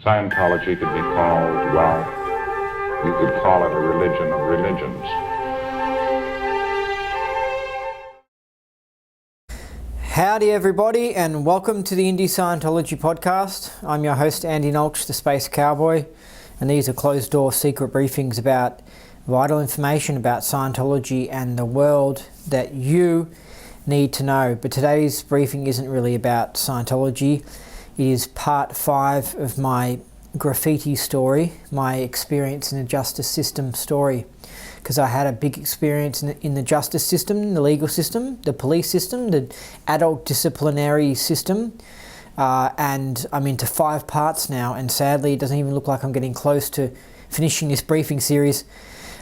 Scientology could be called, well, you could call it a religion of religions. Howdy everybody, and welcome to the Indie Scientology podcast. I'm your host Andy Nolch, the Space Cowboy, and these are closed-door secret briefings about vital information about Scientology and the world that you need to know. But today's briefing isn't really about Scientology. It is part 5 of my graffiti story, my experience in the justice system story. Because I had a big experience in the justice system, the legal system, the police system, the adult disciplinary system. And I'm into 5 parts now, and sadly it doesn't even look like I'm getting close to finishing this briefing series.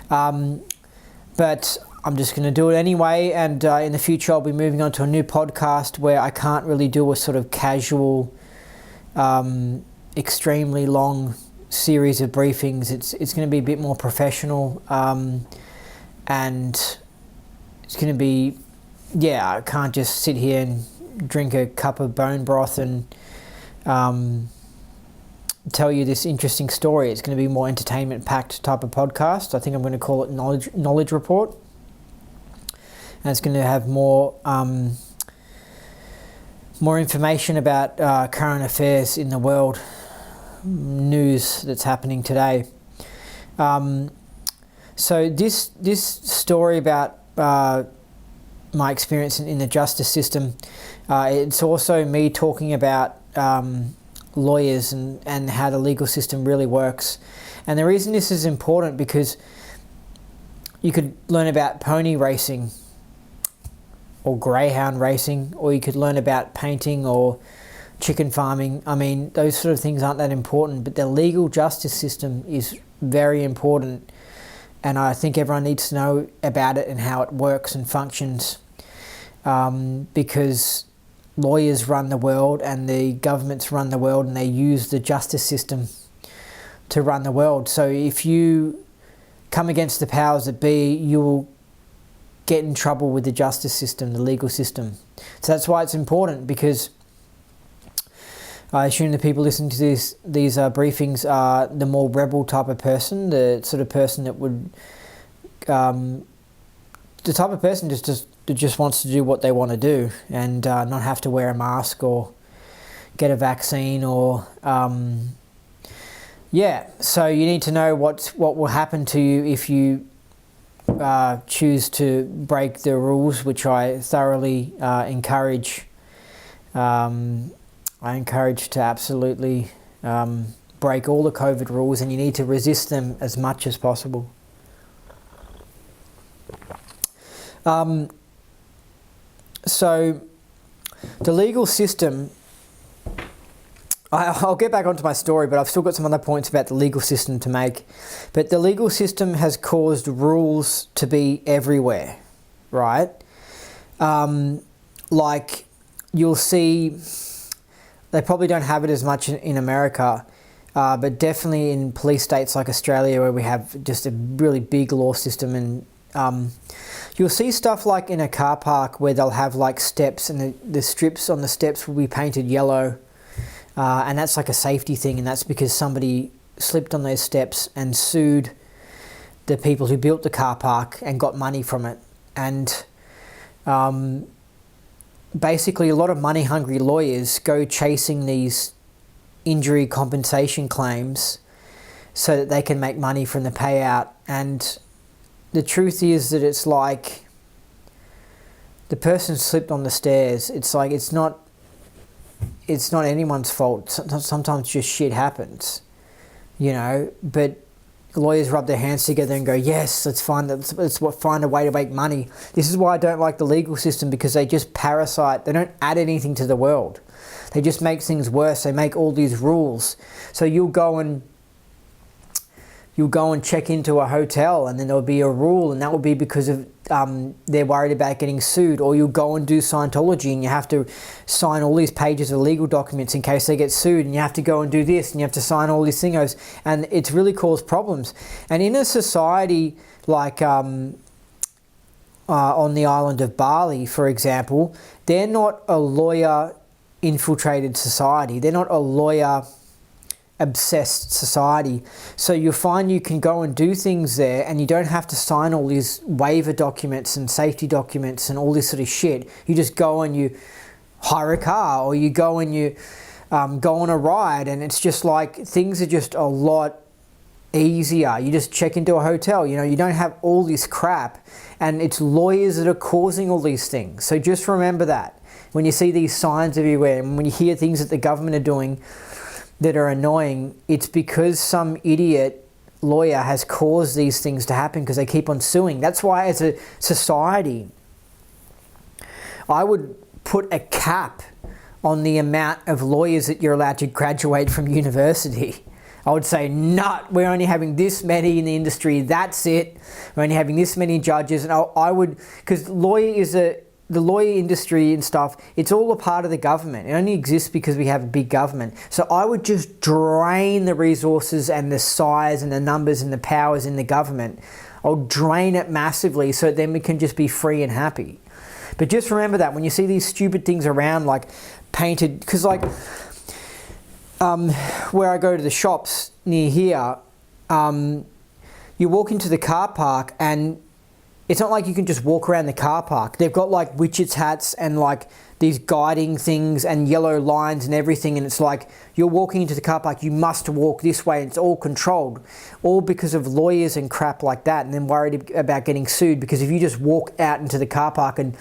But I'm just going to do it anyway, and in the future I'll be moving on to a new podcast where I can't really do a sort of casual, extremely long series of briefings. It's going to be a bit more professional, and it's going to be, I can't just sit here and drink a cup of bone broth and tell you this interesting story. It's going to be more entertainment-packed type of podcast. I think I'm going to call it Knowledge Report, and it's going to have more information about current affairs in the world, news that's happening today. So this story about my experience in the justice system, it's also me talking about lawyers and how the legal system really works. And the reason this is important, because you could learn about pony racing or greyhound racing, or you could learn about painting or chicken farming. I mean, those sort of things aren't that important, but the legal justice system is very important, and I think everyone needs to know about it and how it works and functions, because lawyers run the world and the governments run the world, and they use the justice system to run the world. So if you come against the powers that be, you will get in trouble with the justice system, the legal system. So that's why it's important, because I assume the people listening to these briefings are the more rebel type of person, the sort of person that would, the type of person that just wants to do what they want to do and not have to wear a mask or get a vaccine or, So you need to know what will happen to you if you choose to break the rules, which I thoroughly encourage. I encourage to absolutely break all the COVID rules, and you need to resist them as much as possible. So the legal system, I'll get back onto my story, but I've still got some other points about the legal system to make. But the legal system has caused rules to be everywhere, right? Like you'll see, they probably don't have it as much in America, but definitely in police states like Australia, where we have just a really big law system. And you'll see stuff like in a car park where they'll have like steps, and the strips on the steps will be painted yellow. And that's like a safety thing, and that's because somebody slipped on those steps and sued the people who built the car park and got money from it. And basically a lot of money-hungry lawyers go chasing these injury compensation claims so that they can make money from the payout. And the truth is that it's like the person slipped on the stairs. It's like it's not anyone's fault. Sometimes just shit happens, but lawyers rub their hands together and go, yes, let's find a way to make money. This is why I don't like the legal system, because they just parasite. They don't add anything to the world. They just make things worse. They make all these rules. So you'll go and check into a hotel, and then there'll be a rule, and that will be because of they're worried about getting sued. Or you'll go and do Scientology, and you have to sign all these pages of legal documents in case they get sued, and you have to go and do this, and you have to sign all these things, and it's really caused problems. And in a society like on the island of Bali, for example, they're not a lawyer infiltrated society. They're not a lawyer obsessed society. So you'll find you can go and do things there and you don't have to sign all these waiver documents and safety documents and all this sort of shit. You just go and you hire a car, or you go and you go on a ride, and it's just like things are just a lot easier. You just check into a hotel, you know, you don't have all this crap, and it's lawyers that are causing all these things. So just remember that when you see these signs everywhere and when you hear things that the government are doing that are annoying, it's because some idiot lawyer has caused these things to happen because they keep on suing. That's why as a society, I would put a cap on the amount of lawyers that you're allowed to graduate from university. I would say, nut, we're only having this many in the industry, that's it. We're only having this many judges. And I would, because the lawyer industry and stuff, it's all a part of the government. It only exists because we have a big government. So I would just drain the resources and the size and the numbers and the powers in the government. I'll drain it massively so then we can just be free and happy. But just remember that when you see these stupid things around, like painted, because like where I go to the shops near here, you walk into the car park and it's not like you can just walk around the car park. They've got like witches hats and like these guiding things and yellow lines and everything, and it's like you're walking into the car park, you must walk this way, and it's all controlled, all because of lawyers and crap like that, and then worried about getting sued. Because if you just walk out into the car park and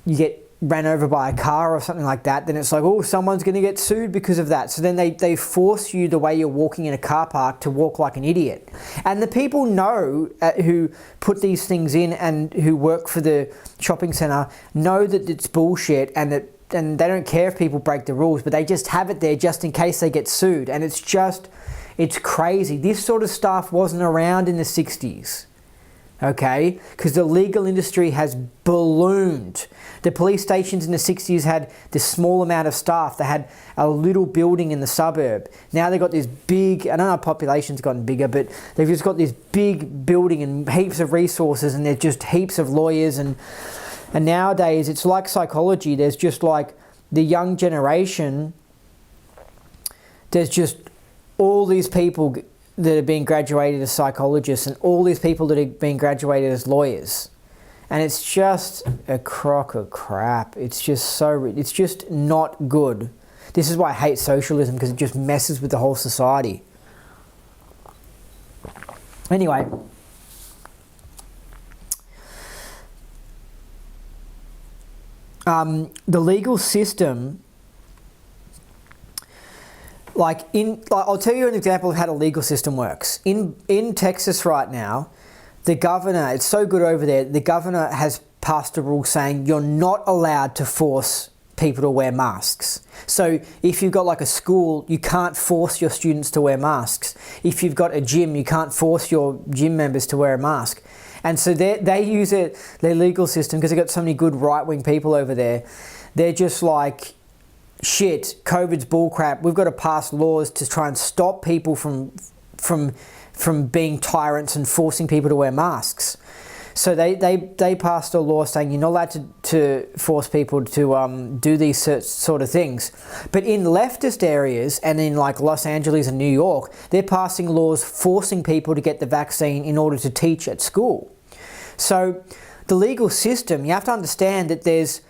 you get ran over by a car or something like that, then it's like, oh, someone's going to get sued because of that. So then they force you, the way you're walking in a car park, to walk like an idiot. And the people know who put these things in and who work for the shopping centre know that it's bullshit, and they don't care if people break the rules, but they just have it there just in case they get sued. And it's crazy. This sort of stuff wasn't around in the 60s. Okay, because the legal industry has ballooned. The police stations in the 60s had this small amount of staff. They had a little building in the suburb. Now they've got this big, I don't know if population's gotten bigger, but they've just got this big building and heaps of resources, and there's just heaps of lawyers. And nowadays it's like psychology. There's just like the young generation, there's just all these people that are being graduated as psychologists and all these people that are being graduated as lawyers. And it's just a crock of crap. It's just it's just not good. This is why I hate socialism, because it just messes with the whole society. Anyway. The legal system, I'll tell you an example of how the legal system works. In Texas right now, the governor, it's so good over there, the governor has passed a rule saying you're not allowed to force people to wear masks. So if you've got like a school, you can't force your students to wear masks. If you've got a gym, you can't force your gym members to wear a mask. And so they use their legal system, because they've got so many good right-wing people over there. They're just like, shit, COVID's bullcrap. We've got to pass laws to try and stop people from being tyrants and forcing people to wear masks. So they passed a law saying you're not allowed to force people to do these sort of things. But in leftist areas and in like Los Angeles and New York, they're passing laws forcing people to get the vaccine in order to teach at school. So the legal system, you have to understand that the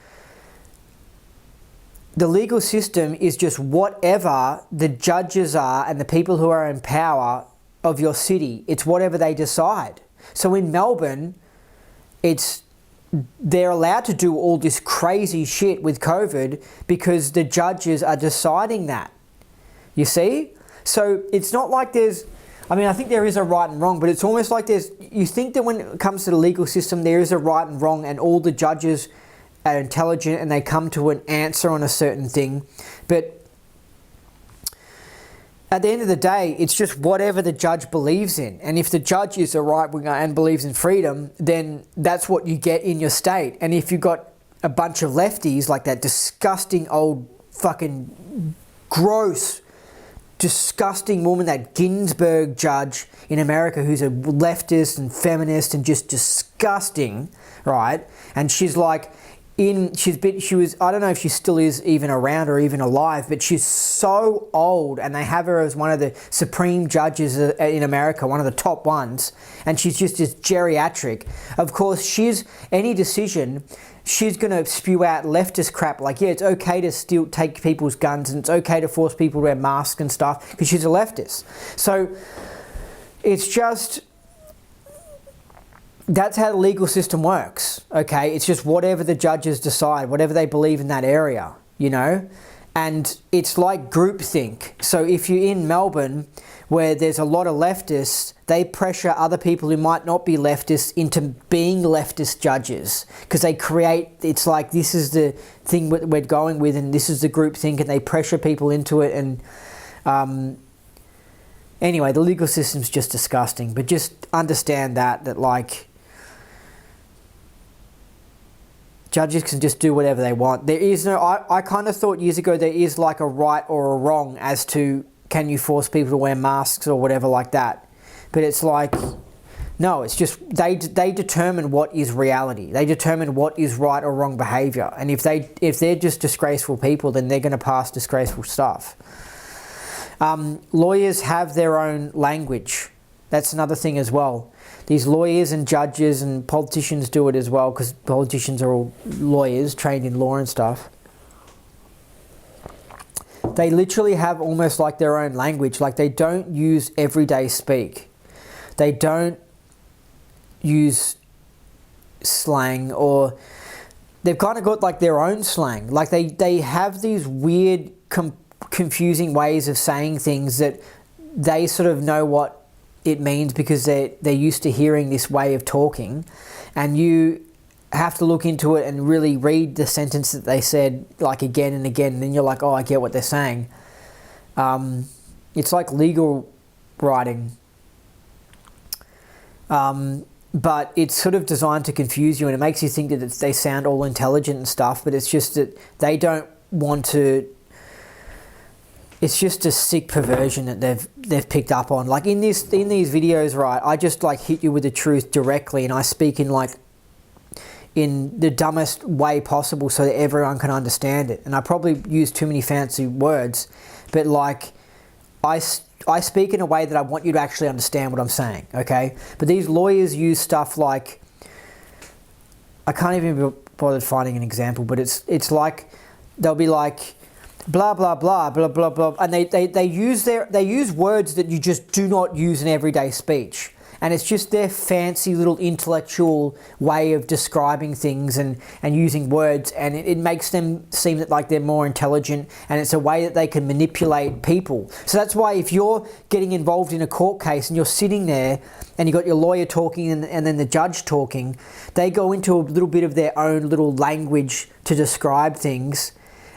legal system is just whatever the judges are and the people who are in power of your city. It's whatever they decide. So in Melbourne, they're allowed to do all this crazy shit with COVID because the judges are deciding that. You see? So it's not like I think there is a right and wrong, but it's almost like you think that when it comes to the legal system, there is a right and wrong, and all the judges are intelligent and they come to an answer on a certain thing. But at the end of the day, it's just whatever the judge believes in. And if the judge is a right-winger and believes in freedom, then that's what you get in your state. And if you've got a bunch of lefties, like that disgusting old fucking gross, disgusting woman, that Ginsburg judge in America, who's a leftist and feminist and just disgusting, right? And she's like, she was, I don't know if she still is even around or even alive, but she's so old, and they have her as one of the supreme judges in America, one of the top ones, and she's just as geriatric. Of course, any decision, she's going to spew out leftist crap like, yeah, it's okay to still take people's guns, and it's okay to force people to wear masks and stuff, because she's a leftist. So it's just, that's how the legal system works, okay? It's just whatever the judges decide, whatever they believe in that area, you know? And it's like groupthink. So if you're in Melbourne, where there's a lot of leftists, they pressure other people who might not be leftists into being leftist judges, because they create, it's like, this is the thing we're going with, and this is the groupthink, and they pressure people into it. And anyway, the legal system's just disgusting. But just understand that like, judges can just do whatever they want. There is no, I kind of thought years ago there is like a right or a wrong as to, can you force people to wear masks or whatever like that. But it's like, no, it's just, they determine what is reality. They determine what is right or wrong behavior. And if they're just disgraceful people, then they're going to pass disgraceful stuff. Lawyers have their own language. That's another thing as well. These lawyers and judges and politicians do it as well, because politicians are all lawyers trained in law and stuff. They literally have almost like their own language. Like, they don't use everyday speak. They don't use slang, or they've kind of got like their own slang. Like they have these weird, confusing ways of saying things that they sort of know what it means, because they're used to hearing this way of talking, and you have to look into it and really read the sentence that they said like again and again, and then you're like, oh, I get what they're saying. It's like legal writing, but it's sort of designed to confuse you, and it makes you think that they sound all intelligent and stuff, but it's just that they don't want to. It's just a sick perversion that they've picked up on. Like in these videos, right, I just like hit you with the truth directly, and I speak in the dumbest way possible so that everyone can understand it. And I probably use too many fancy words, but like I speak in a way that I want you to actually understand what I'm saying, okay? But these lawyers use stuff like, I can't even be bothered finding an example, but it's like, they'll be like, blah blah blah blah blah blah, and they use words that you just do not use in everyday speech, and it's just their fancy little intellectual way of describing things and using words, and it makes them seem that like they're more intelligent, and it's a way that they can manipulate people. So that's why if you're getting involved in a court case and you're sitting there and you got your lawyer talking and then the judge talking, they go into a little bit of their own little language to describe things.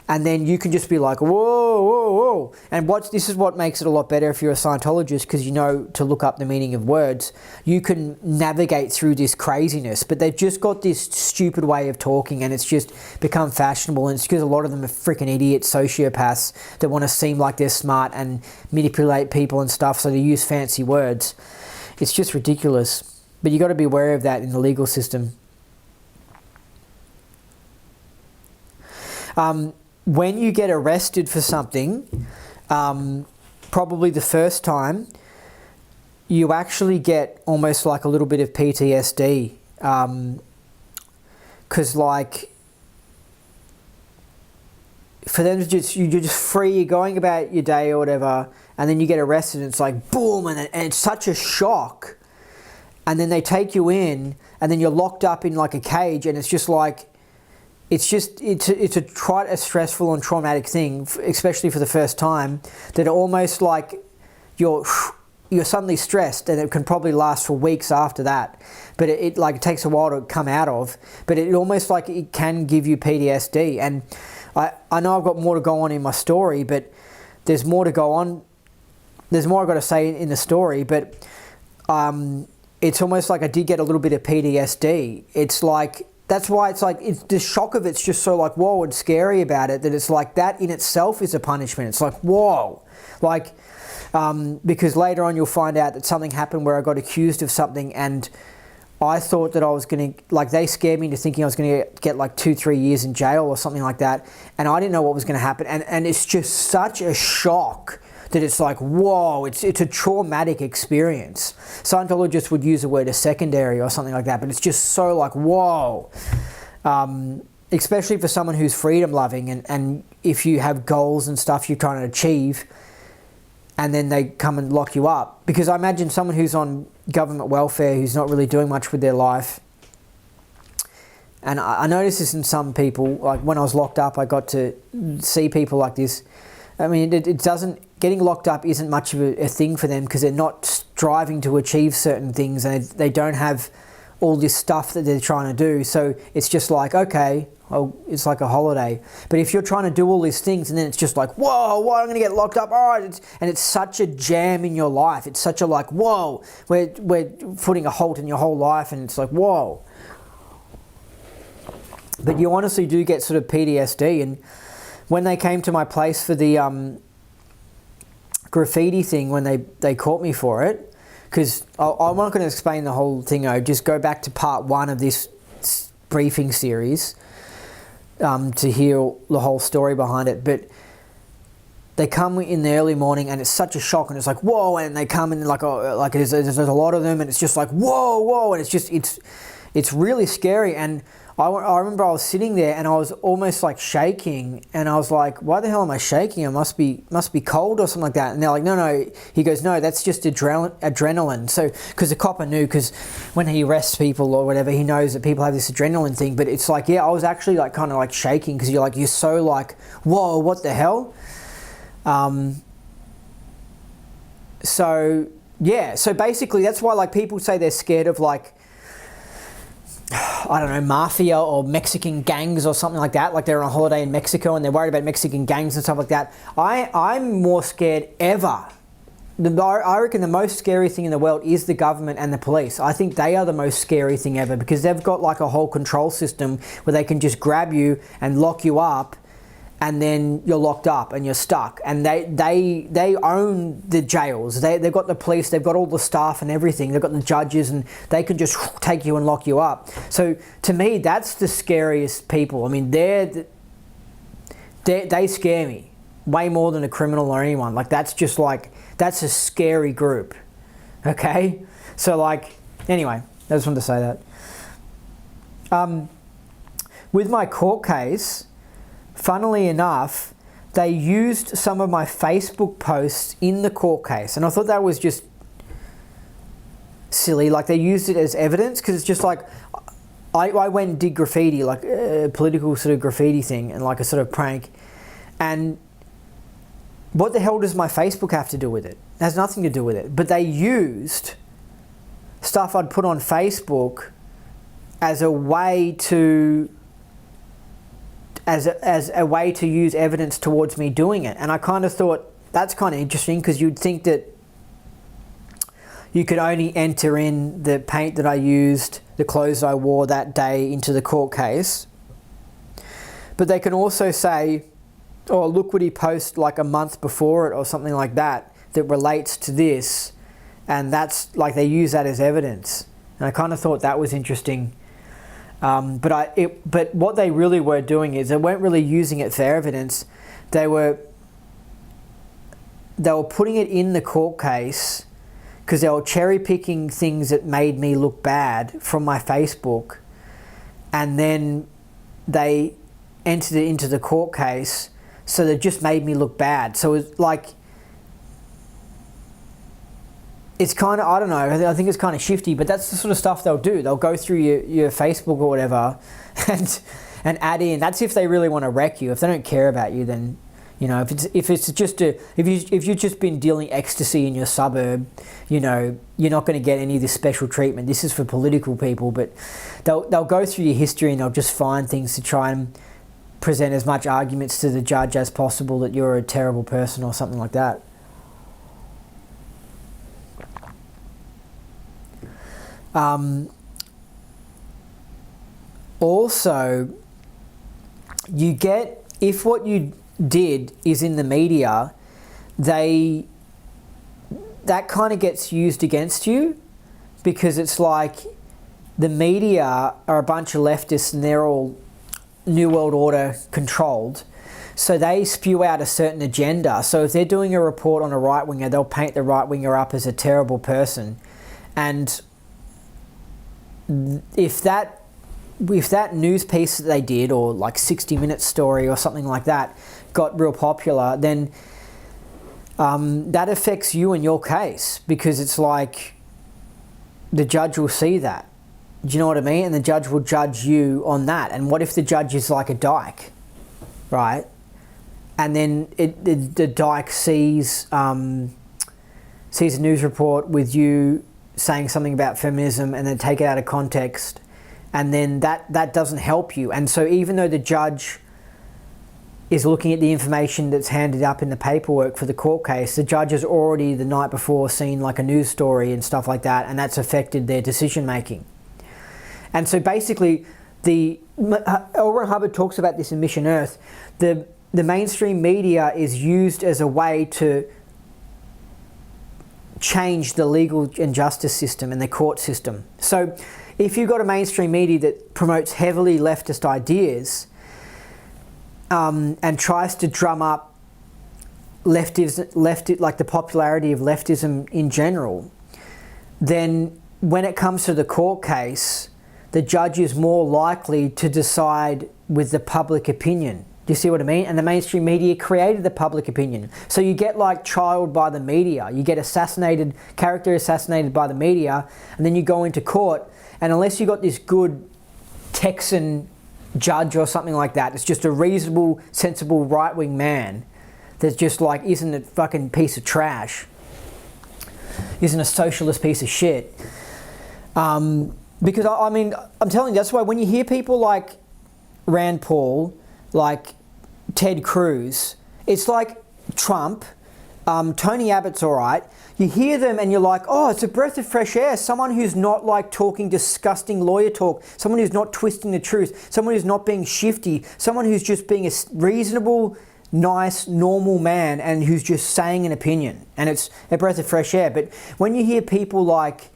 And then you can just be like, whoa, whoa, whoa. And this is what makes it a lot better if you're a Scientologist, because you know to look up the meaning of words. You can navigate through this craziness, but they've just got this stupid way of talking, and it's just become fashionable. And it's because a lot of them are freaking idiots, sociopaths that want to seem like they're smart and manipulate people and stuff, so they use fancy words. It's just ridiculous. But you got to be aware of that in the legal system. When you get arrested for something, probably the first time, you actually get almost like a little bit of PTSD. Because like, for them to you're just free, you're going about your day or whatever, and then you get arrested and it's like boom, and it's such a shock. And then they take you in, and then you're locked up in like a cage, and it's just like, it's quite a stressful and traumatic thing, especially for the first time, that almost like you're suddenly stressed, and it can probably last for weeks after that. But it takes a while to come out of. But it almost like it can give you PTSD. And I know I've got more to go on in my story, but there's more to go on. There's more I've got to say in the story, but it's almost like I did get a little bit of PTSD. It's like, that's why it's like, the shock of it's just so like, whoa, and scary about it, that it's like that in itself is a punishment. It's like, whoa. Like, because later on you'll find out that something happened where I got accused of something, and I thought that I was going to, like, they scared me into thinking I was going to get like 2-3 years in jail or something like that. And I didn't know what was going to happen. And it's just such a shock that it's like, whoa, it's a traumatic experience. Scientologists would use the word a secondary or something like that, but it's just so like, whoa. Especially for someone who's freedom loving and if you have goals and stuff you're trying to achieve, and then they come and lock you up. Because I imagine someone who's on government welfare, who's not really doing much with their life, and I noticed this in some people, like when I was locked up, I got to see people like this. I mean, it doesn't, getting locked up isn't much of a thing for them because they're not striving to achieve certain things and they don't have all this stuff that they're trying to do. So it's just like, okay, well, it's like a holiday. But if you're trying to do all these things and then it's just like, whoa, what, I'm going to get locked up. Oh, and it's such a jam in your life. It's such a like, whoa, we're putting a halt in your whole life, and it's like, whoa. But you honestly do get sort of PTSD. And when they came to my place for the graffiti thing, when they caught me for it, because I'm not going to explain the whole thing, just go back to part 1 of this briefing series to hear the whole story behind it. But they come in the early morning and it's such a shock, and it's like, whoa, and they come in like there's a lot of them, and it's just like, whoa, and it's just, it's really scary. And I remember I was sitting there and I was almost like shaking, and I was like, why the hell am I shaking? I must be cold or something like that. And they're like, no. He goes, no, that's just adrenaline. So, because the copper knew, because when he arrests people or whatever, he knows that people have this adrenaline thing. But it's like, yeah, I was actually like kind of like shaking because you're so like, whoa, what the hell? So yeah, so basically that's why like people say they're scared of like, I don't know, mafia or Mexican gangs or something like that. Like they're on a holiday in Mexico and they're worried about Mexican gangs and stuff like that. I'm more scared ever. I reckon the most scary thing in the world is the government and the police. I think they are the most scary thing ever because they've got like a whole control system where they can just grab you and lock you up, and then you're locked up and you're stuck. And they own the jails. They've got the police, they've got all the staff and everything. They've got the judges, and they can just take you and lock you up. So to me, that's the scariest people. I mean, they scare me way more than a criminal or anyone. Like that's just like, that's a scary group. Okay? So like, anyway, I just wanted to say that. With my court case, funnily enough, they used some of my Facebook posts in the court case, and I thought that was just silly. Like they used it as evidence because it's just like, I went and did graffiti, like a political sort of graffiti thing and like a sort of prank, and what the hell does my Facebook have to do with it? It has nothing to do with it. But they used stuff I'd put on Facebook as a way to use evidence towards me doing it. And I kind of thought that's kind of interesting because you'd think that you could only enter in the paint that I used, the clothes I wore that day into the court case. But they can also say, oh, look what he posted like a month before it or something like that relates to this. And that's like, they use that as evidence. And I kind of thought that was interesting. But what they really were doing is they weren't really using it for evidence. They were putting it in the court case because they were cherry picking things that made me look bad from my Facebook, and then they entered it into the court case, so they just made me look bad. So it's like, it's kind of, I don't know, I think it's kind of shifty, but that's the sort of stuff they'll do. They'll go through your Facebook or whatever and add in. That's if they really want to wreck you. If they don't care about you, then, you know, if you've just been dealing ecstasy in your suburb, you know, you're not going to get any of this special treatment. This is for political people, but they'll go through your history and they'll just find things to try and present as much arguments to the judge as possible that you're a terrible person or something like that. Also, you get, if what you did is in the media, that kind of gets used against you, because it's like, the media are a bunch of leftists and they're all New World Order controlled. So they spew out a certain agenda. So if they're doing a report on a right-winger, they'll paint the right-winger up as a terrible person. And if that news piece that they did, or like 60 Minutes story or something like that, got real popular, then that affects you and your case, because it's like the judge will see that. Do you know what I mean? And the judge will judge you on that. And what if the judge is like a dyke, right? And then the dyke sees a news report with you saying something about feminism and then take it out of context, and then that doesn't help you. And so even though the judge is looking at the information that's handed up in the paperwork for the court case, the judge has already the night before seen like a news story and stuff like that, and that's affected their decision making. And so basically, L. Ron Hubbard talks about this in Mission Earth. The mainstream media is used as a way to change the legal and justice system and the court system. So if you've got a mainstream media that promotes heavily leftist ideas and tries to drum up like the popularity of leftism in general, then when it comes to the court case, the judge is more likely to decide with the public opinion. Do you see what I mean? And the mainstream media created the public opinion. So you get like trialed by the media. You get character assassinated by the media, and then you go into court, and unless you got this good Texan judge or something like that, it's just a reasonable, sensible right-wing man that's just like, isn't a fucking piece of trash, isn't a socialist piece of shit. Because I mean, I'm telling you, that's why when you hear people like Rand Paul, like Ted Cruz, it's like Trump, Tony Abbott's all right. You hear them and you're like, oh, it's a breath of fresh air. Someone who's not like talking disgusting lawyer talk, someone who's not twisting the truth, someone who's not being shifty, someone who's just being a reasonable, nice, normal man and who's just saying an opinion. And it's a breath of fresh air. But when you hear people like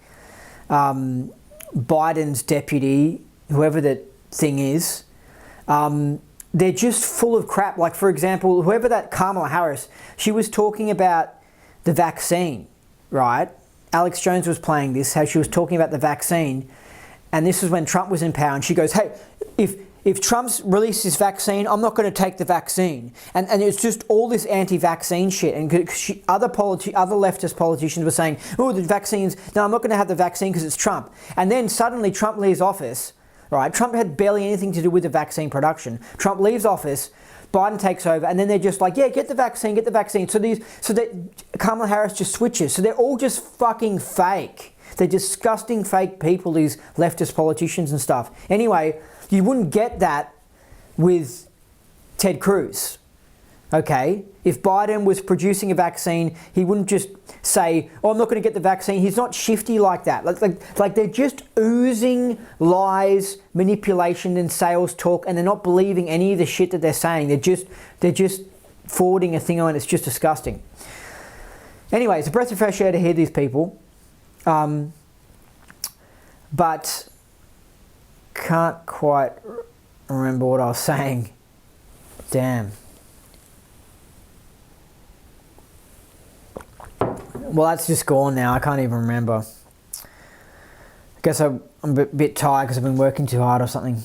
Biden's deputy, whoever that thing is, they're just full of crap. Like, for example, whoever that Kamala Harris, she was talking about the vaccine, right? Alex Jones was playing this, how she was talking about the vaccine, and this was when Trump was in power, and she goes, hey, if Trump's released his vaccine, I'm not going to take the vaccine. And it's just all this anti-vaccine shit. And other leftist politicians were saying, oh, the vaccines, no, I'm not going to have the vaccine because it's Trump. And then suddenly Trump leaves office, right? Trump had barely anything to do with the vaccine production. Trump leaves office, Biden takes over, and then they're just like, yeah, get the vaccine. So that Kamala Harris just switches. So they're all just fucking fake. They're disgusting fake people, these leftist politicians and stuff. Anyway, you wouldn't get that with Ted Cruz, okay? If Biden was producing a vaccine, he wouldn't just say, oh, I'm not going to get the vaccine. He's not shifty like that. Like they're just oozing lies, manipulation and sales talk, and they're not believing any of the shit that they're saying. They're just forwarding a thing on. It's just disgusting. Anyway, it's a breath of fresh air to hear these people. But can't quite remember what I was saying. Damn. Well, that's just gone now. I can't even remember. I guess I'm a bit tired because I've been working too hard or something.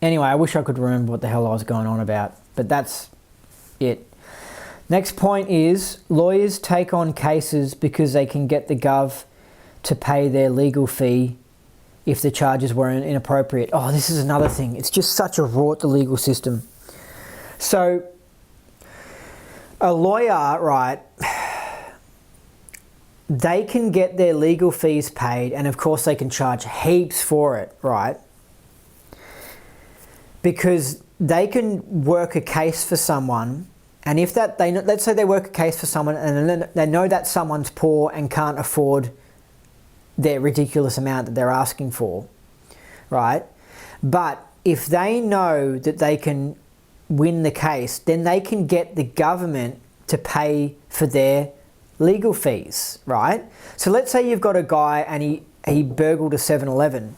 Anyway, I wish I could remember what the hell I was going on about. But that's it. Next point is, lawyers take on cases because they can get the gov to pay their legal fee if the charges were inappropriate. Oh, this is another thing. It's just such a rort, the legal system. So, a lawyer, right, they can get their legal fees paid, and of course they can charge heaps for it, right? Because they can work a case for someone, and if that let's say they work a case for someone and they know that someone's poor and can't afford their ridiculous amount that they're asking for, right? But if they know that they can win the case, then they can get the government to pay for their legal fees, right? So let's say you've got a guy and he burgled a 7-Eleven,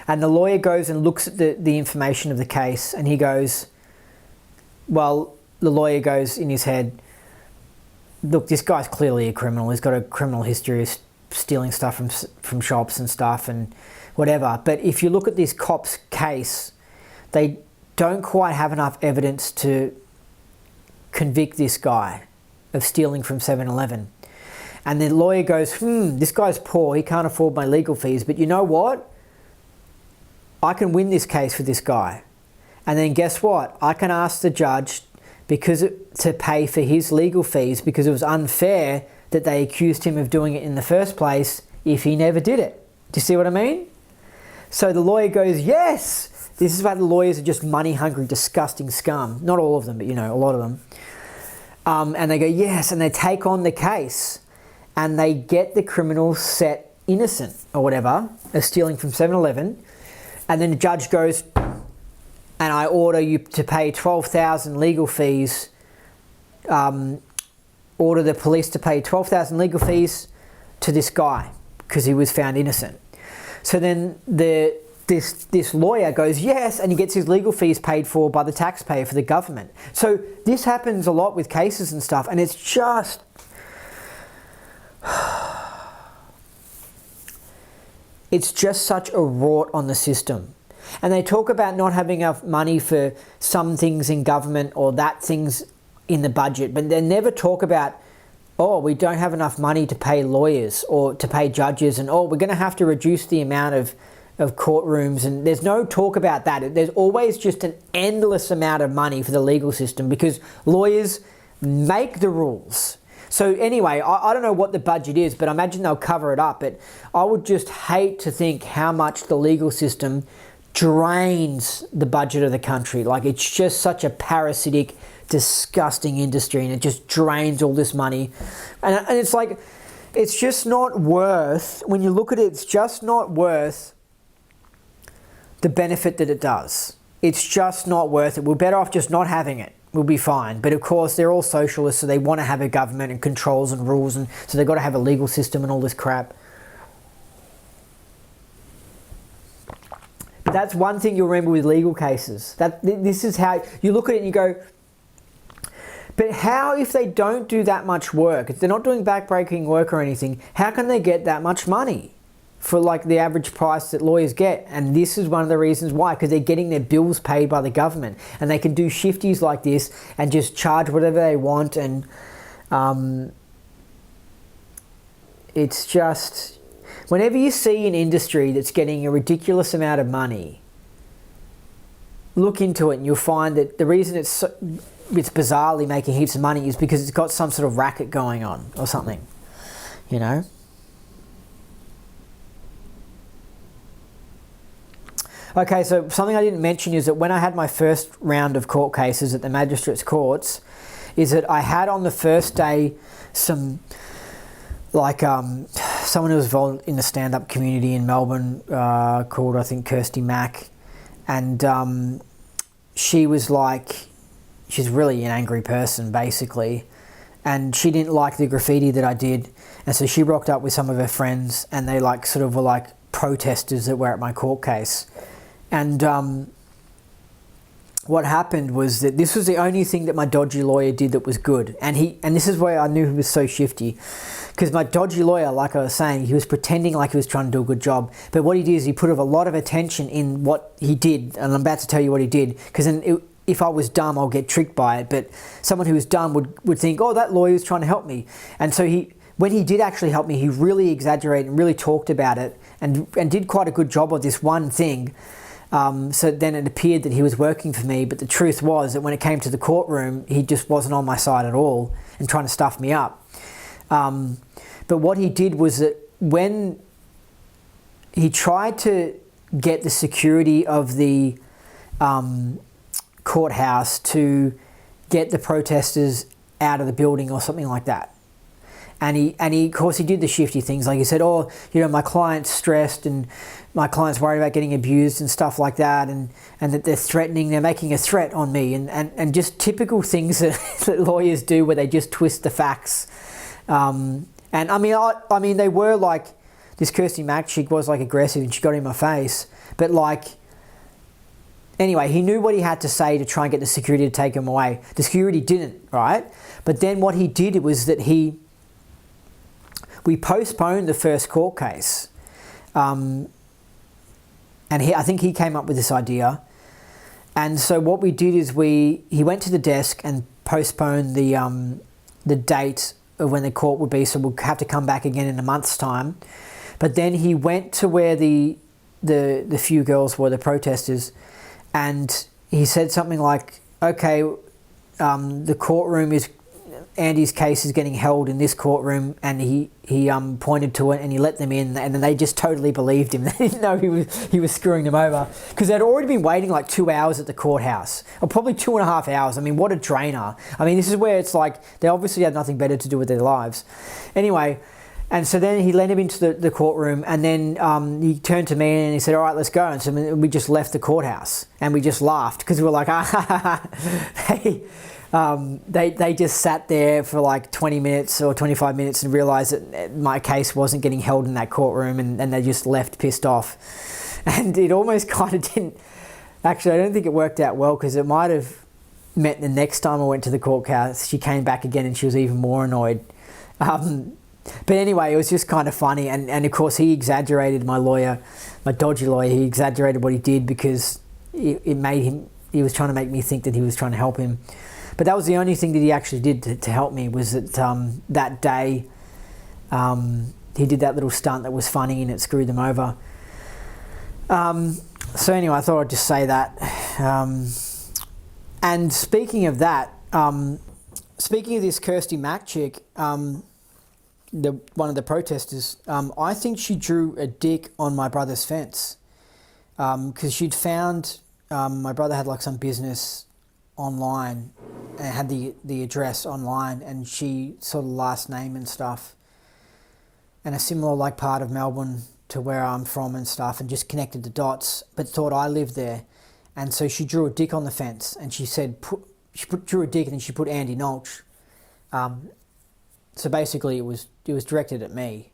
and the lawyer goes and looks at the information of the case, and he goes, well, the lawyer goes in his head, look, this guy's clearly a criminal. He's got a criminal history of stealing stuff from shops and stuff and whatever. But if you look at this cop's case, they don't quite have enough evidence to convict this guy of stealing from 7-Eleven. And the lawyer goes, this guy's poor, he can't afford my legal fees, but you know what? I can win this case for this guy. And then guess what? I can ask the judge to pay for his legal fees because it was unfair that they accused him of doing it in the first place if he never did it. Do you see what I mean? So the lawyer goes, yes! This is why the lawyers are just money-hungry, disgusting scum. Not all of them, but a lot of them. And they go, yes, and they take on the case. And they get the criminal set innocent or whatever of stealing from 7-Eleven. And then the judge goes, and I order you to pay 12,000 legal fees, order the police to pay 12,000 legal fees to this guy because he was found innocent. So then this lawyer goes, yes, and he gets his legal fees paid for by the taxpayer for the government. So this happens a lot with cases and stuff, and it's just... it's just such a rort on the system. And they talk about not having enough money for some things in government or that things in the budget, but they never talk about, oh, we don't have enough money to pay lawyers or to pay judges, and oh, we're going to have to reduce the amount of courtrooms, and there's no talk about that. There's always just an endless amount of money for the legal system because lawyers make the rules. So anyway, I don't know what the budget is, but I imagine they'll cover it up. But I would just hate to think how much the legal system drains the budget of the country. Like, it's just such a parasitic, disgusting industry, and it just drains all this money. And it's like, it's just not worth, when you look at it, it's just not worth the benefit that it does. It's just not worth it. We're better off just not having it. We'll be fine. But of course, they're all socialists, so they want to have a government and controls and rules, and so they've got to have a legal system and all this crap. But that's one thing you'll remember with legal cases. This is how you look at it and you go, but how, if they don't do that much work, if they're not doing backbreaking work or anything, how can they get that much money for like the average price that lawyers get? And this is one of the reasons why, because they're getting their bills paid by the government, and they can do shifties like this and just charge whatever they want. And it's just, whenever you see an industry that's getting a ridiculous amount of money, look into it and you'll find that the reason it's bizarrely making heaps of money is because it's got some sort of racket going on or something, you know? Okay, so something I didn't mention is that when I had my first round of court cases at the magistrates' courts, is that I had on the first day some, like, someone who was involved in the stand-up community in Melbourne called, I think, Kirsty Mack, and she was like, she's really an angry person, basically, and she didn't like the graffiti that I did, and so she rocked up with some of her friends, and they like sort of were like protesters that were at my court case. And what happened was that this was the only thing that my dodgy lawyer did that was good. And this is where I knew he was so shifty. Because my dodgy lawyer, like I was saying, he was pretending like he was trying to do a good job. But what he did is he put a lot of attention in what he did. And I'm about to tell you what he did. Because then if I was dumb, I'll get tricked by it. But someone who was dumb would think, oh, that lawyer's trying to help me. And so when he did actually help me, he really exaggerated and really talked about it and did quite a good job of this one thing. So then it appeared that he was working for me, but the truth was that when it came to the courtroom, he just wasn't on my side at all and trying to stuff me up. But what he did was that when he tried to get the security of the courthouse to get the protesters out of the building or something like that. And he, of course, he did the shifty things. Like he said, oh, my client's stressed and my client's worried about getting abused and stuff like that. And that they're making a threat on me. And just typical things that lawyers do where they just twist the facts. And I mean, they were like, this Kirsty Mack chick was like aggressive and she got in my face. But like, anyway, he knew what he had to say to try and get the security to take him away. The security didn't, right? But then what he did was that we postponed the first court case. And I think he came up with this idea. And so what we did is he went to the desk and postponed the date of when the court would be, so we'll have to come back again in a month's time. But then he went to where the few girls were, the protesters, and he said something like, okay, the courtroom is, Andy's case is getting held in this courtroom, and he pointed to it and he let them in, and then they just totally believed him. They didn't know he was screwing them over, because they'd already been waiting like 2 hours at the courthouse, or probably 2.5 hours. I mean, what a drainer. I mean, this is where it's like they obviously had nothing better to do with their lives. Anyway, and so then he led him into the courtroom, and then he turned to me and he said, all right, let's go. And so we just left the courthouse and we just laughed, because we were like, hey. They just sat there for like 20 minutes or 25 minutes and realised that my case wasn't getting held in that courtroom, and they just left pissed off. And it almost kind of didn't... Actually, I don't think it worked out well, because it might have meant the next time I went to the court case, she came back again and she was even more annoyed. But anyway, it was just kind of funny. And of course, he exaggerated, my dodgy lawyer, he exaggerated what he did because it made him... He was trying to make me think that he was trying to help him. But that was the only thing that he actually did to help me, was that that day he did that little stunt that was funny and it screwed them over. So anyway, I thought I'd just say that. And speaking of that, speaking of this Kirsty Mack chick, one of the protesters, I think she drew a dick on my brother's fence, because she'd found my brother had like some business online and had the address online, and she saw the last name and stuff, and a similar like part of Melbourne to where I'm from and stuff, and just connected the dots, but thought I lived there. And so she drew a dick on the fence, and she said drew a dick, and then she put Andy Nolch. So basically it was directed at me,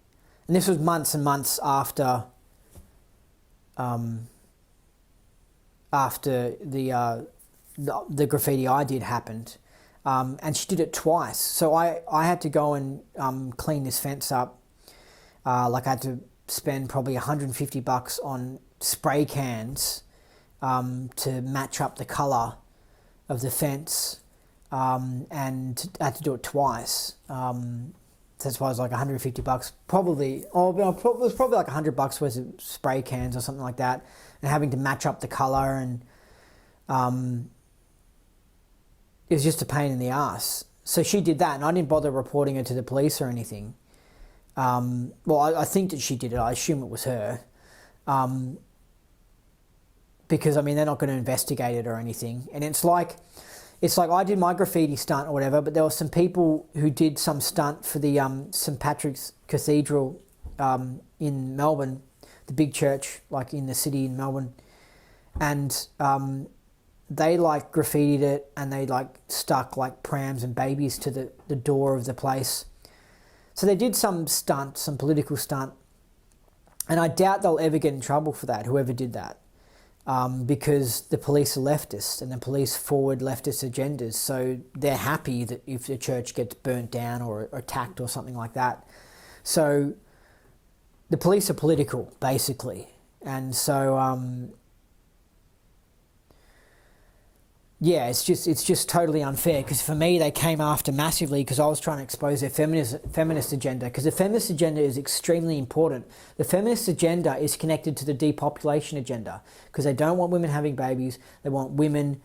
and this was months and months after the graffiti I did happened, and she did it twice. So I had to go and clean this fence up. Like I had to spend probably $150 on spray cans to match up the colour of the fence, and I had to do it twice. That's why it was like $150 probably, or it was probably like $100 worth of spray cans or something like that, and having to match up the colour, and it was just a pain in the ass. So she did that, and I didn't bother reporting her to the police or anything. Well, I think that she did it. I assume it was her. Because, I mean, they're not going to investigate it or anything. And it's like I did my graffiti stunt or whatever, but there were some people who did some stunt for the St. Patrick's Cathedral in Melbourne, the big church, like in the city in Melbourne. And they like graffitied it, and they like stuck like prams and babies to the door of the place. So they did some stunt, some political stunt, and I doubt they'll ever get in trouble for that, whoever did that, because the police are leftist, and the police forward leftist agendas, so they're happy that if the church gets burnt down or attacked or something like that. So the police are political, basically, and so yeah, it's just totally unfair, because for me they came after massively because I was trying to expose their feminist agenda, because the feminist agenda is extremely important. The feminist agenda is connected to the depopulation agenda, because they don't want women having babies. They want women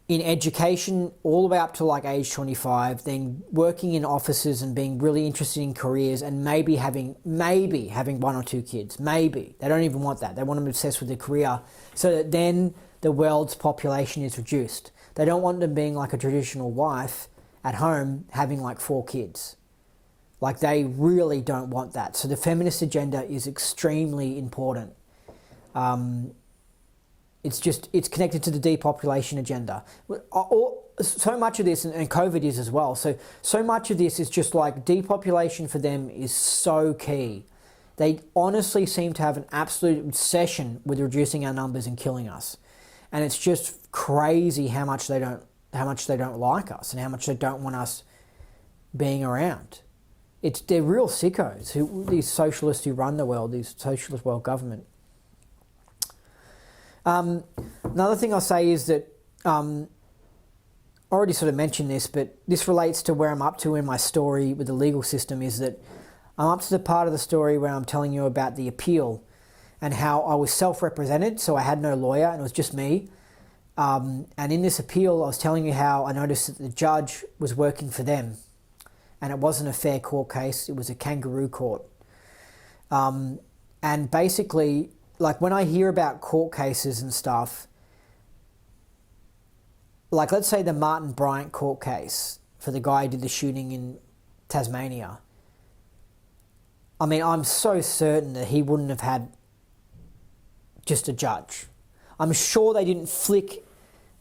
in education all the way up to like age 25, then working in offices and being really interested in careers, and maybe having 1 or 2 kids. Maybe. They don't even want that. They want them obsessed with their career, so that then the world's population is reduced. They don't want them being like a traditional wife at home having like 4 kids. Like, they really don't want that. So the feminist agenda is extremely important. It's connected to the depopulation agenda. So much of this, and COVID is as well, so much of this is just like depopulation for them is so key. They honestly seem to have an absolute obsession with reducing our numbers and killing us. And it's just crazy how much they don't like us and how much they don't want us being around. They're real sickos, these socialists who run the world, these socialist world government. Another thing I'll say is that, I already sort of mentioned this, but this relates to where I'm up to in my story with the legal system, is that I'm up to the part of the story where I'm telling you about the appeal and how I was self-represented, so I had no lawyer and it was just me. And in this appeal, I was telling you how I noticed that the judge was working for them. And it wasn't a fair court case, it was a kangaroo court. And basically, like, when I hear about court cases and stuff, like, let's say the Martin Bryant court case for the guy who did the shooting in Tasmania. I mean, I'm so certain that he wouldn't have had just a judge. I'm sure they didn't flick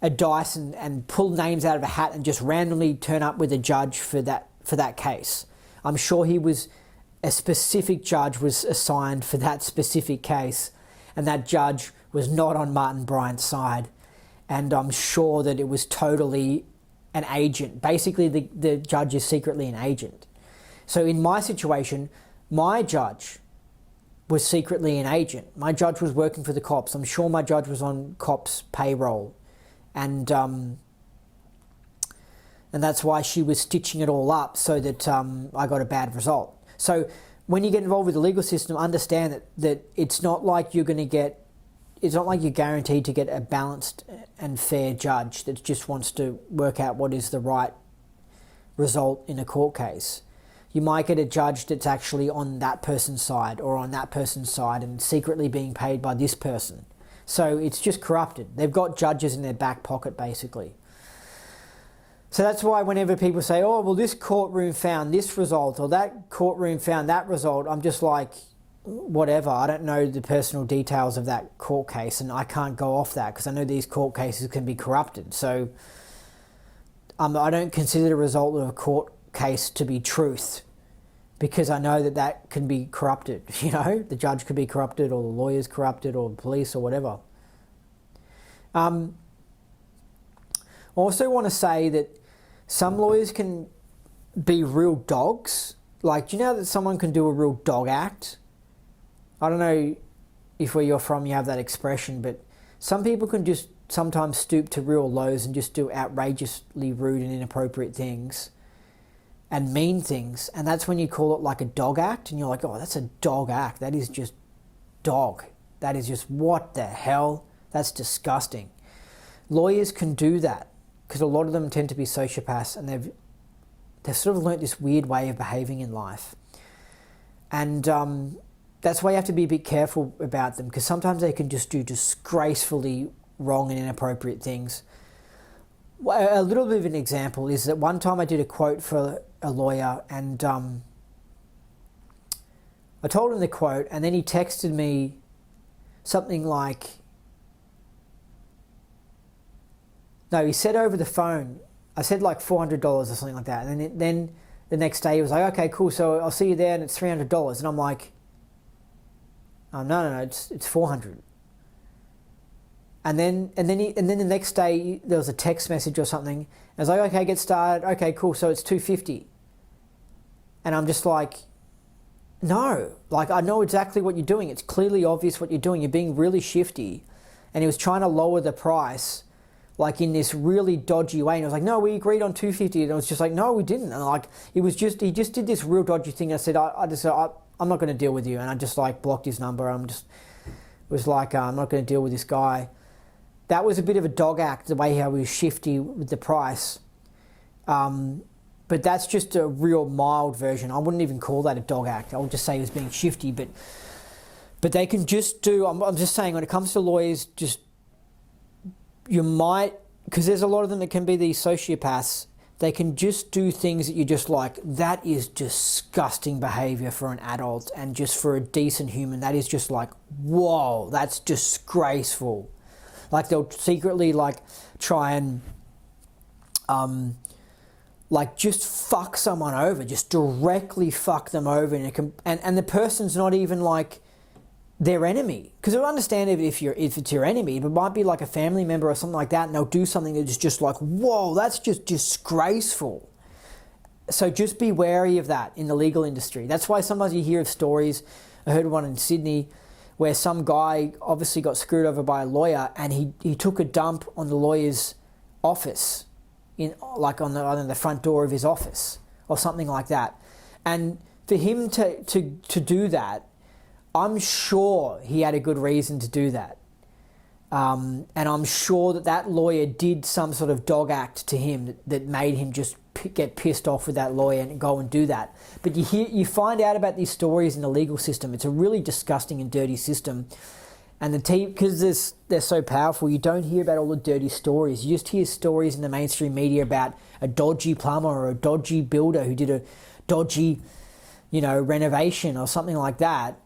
a dice and pull names out of a hat and just randomly turn up with a judge for that case. I'm sure a specific judge was assigned for that specific case, and that judge was not on Martin Bryant's side. And I'm sure that it was totally an agent. Basically, the judge is secretly an agent. So in my situation, my judge was secretly an agent. My judge was working for the cops. I'm sure my judge was on cops' payroll. And that's why she was stitching it all up so that I got a bad result. So when you get involved with the legal system, understand that it's not like you're guaranteed to get a balanced and fair judge that just wants to work out what is the right result in a court case. You might get a judge that's actually on that person's side or on that person's side and secretly being paid by this person. So it's just corrupted. They've got judges in their back pocket, basically. So that's why whenever people say, oh, well, this courtroom found this result or that courtroom found that result, I'm just like, whatever. I don't know the personal details of that court case, and I can't go off that because I know these court cases can be corrupted. So I don't consider the result of a court case to be truth because I know that can be corrupted. You know, the judge could be corrupted or the lawyer's corrupted or the police or whatever. I also want to say that some lawyers can be real dogs. Like, do you know that someone can do a real dog act? I don't know if where you're from you have that expression, but some people can just sometimes stoop to real lows and just do outrageously rude and inappropriate things and mean things. And that's when you call it like a dog act. And you're like, oh, that's a dog act. That is just dog. That is just, what the hell? That's disgusting. Lawyers can do that because a lot of them tend to be sociopaths and they've sort of learnt this weird way of behaving in life. And that's why you have to be a bit careful about them because sometimes they can just do disgracefully wrong and inappropriate things. A little bit of an example is that one time I did a quote for a lawyer and I told him the quote and then he texted me something like, no, he said over the phone, I said like $400 or something like that. And then the next day he was like, okay, cool, so I'll see you there and it's $300. And I'm like, oh, no, it's 400. And then the next day there was a text message or something. I was like, okay, get started. Okay, cool. So it's $250. And I'm just like, no, like I know exactly what you're doing. It's clearly obvious what you're doing. You're being really shifty. And he was trying to lower the price, like in this really dodgy way. And I was like, no, we agreed on $250. And I was just like, no, we didn't. And like, he just did this real dodgy thing. I said, I'm not going to deal with you. And I just like blocked his number. I'm not going to deal with this guy. That was a bit of a dog act, the way how he was shifty with the price. But that's just a real mild version. I wouldn't even call that a dog act. I would just say he was being shifty. But they can just do, I'm just saying when it comes to lawyers, just, you might, because there's a lot of them that can be these sociopaths, they can just do things that you're just like, that is disgusting behavior for an adult, and just for a decent human, that is just like, whoa, that's disgraceful. Like they'll secretly like try and like just fuck someone over, just directly fuck them over, and the person's not even like their enemy, because they'll understand if it's your enemy, but it might be like a family member or something like that, and they'll do something that is just like, whoa, that's just disgraceful. So just be wary of that in the legal industry. That's why sometimes you hear of stories. I heard one in Sydney where some guy obviously got screwed over by a lawyer, and he took a dump on the lawyer's office, like on the front door of his office or something like that. And for him to do that, I'm sure he had a good reason to do that. And I'm sure that lawyer did some sort of dog act to him that made him just get pissed off with that lawyer and go and do that. But you find out about these stories in the legal system. It's a really disgusting and dirty system. And because they're so powerful, you don't hear about all the dirty stories. You just hear stories in the mainstream media about a dodgy plumber or a dodgy builder who did a dodgy, renovation or something like that.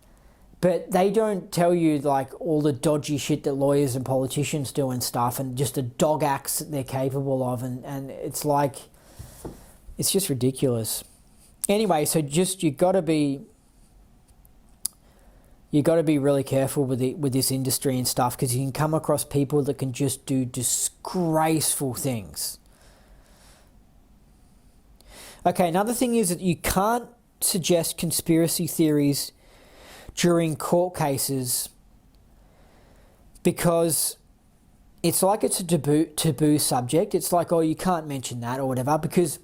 But they don't tell you like all the dodgy shit that lawyers and politicians do and stuff, and just the dog acts that they're capable of, and it's like, it's just ridiculous. Anyway, so just you got to be really careful with this industry and stuff, because you can come across people that can just do disgraceful things. Okay, another thing is that you can't suggest conspiracy theories during court cases, because it's like it's a taboo subject. It's like, oh, you can't mention that or whatever, because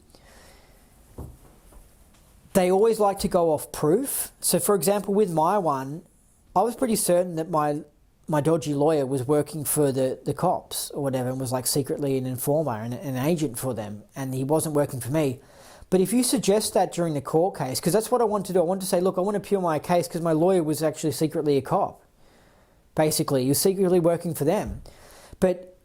they always like to go off proof. So for example, with my one, I was pretty certain that my dodgy lawyer was working for the cops or whatever, and was like secretly an informer and an agent for them, and he wasn't working for me. But if you suggest that during the court case, because that's what I want to do, I want to say, look, I want to appeal my case because my lawyer was actually secretly a cop. Basically, he was secretly working for them. But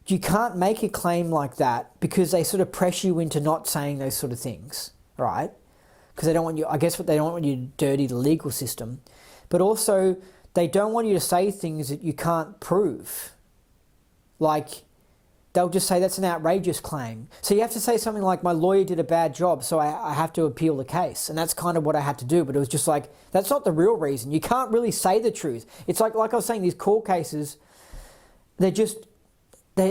you can't make a claim like that, because they sort of press you into not saying those sort of things, right? Because they don't want you, I guess what they don't want you to dirty the legal system. But also, they don't want you to say things that you can't prove. Like, they'll just say that's an outrageous claim. So you have to say something like, my lawyer did a bad job, so I have to appeal the case. And that's kind of what I had to do. But it was just like, that's not the real reason. You can't really say the truth. It's like I was saying, these court cases, they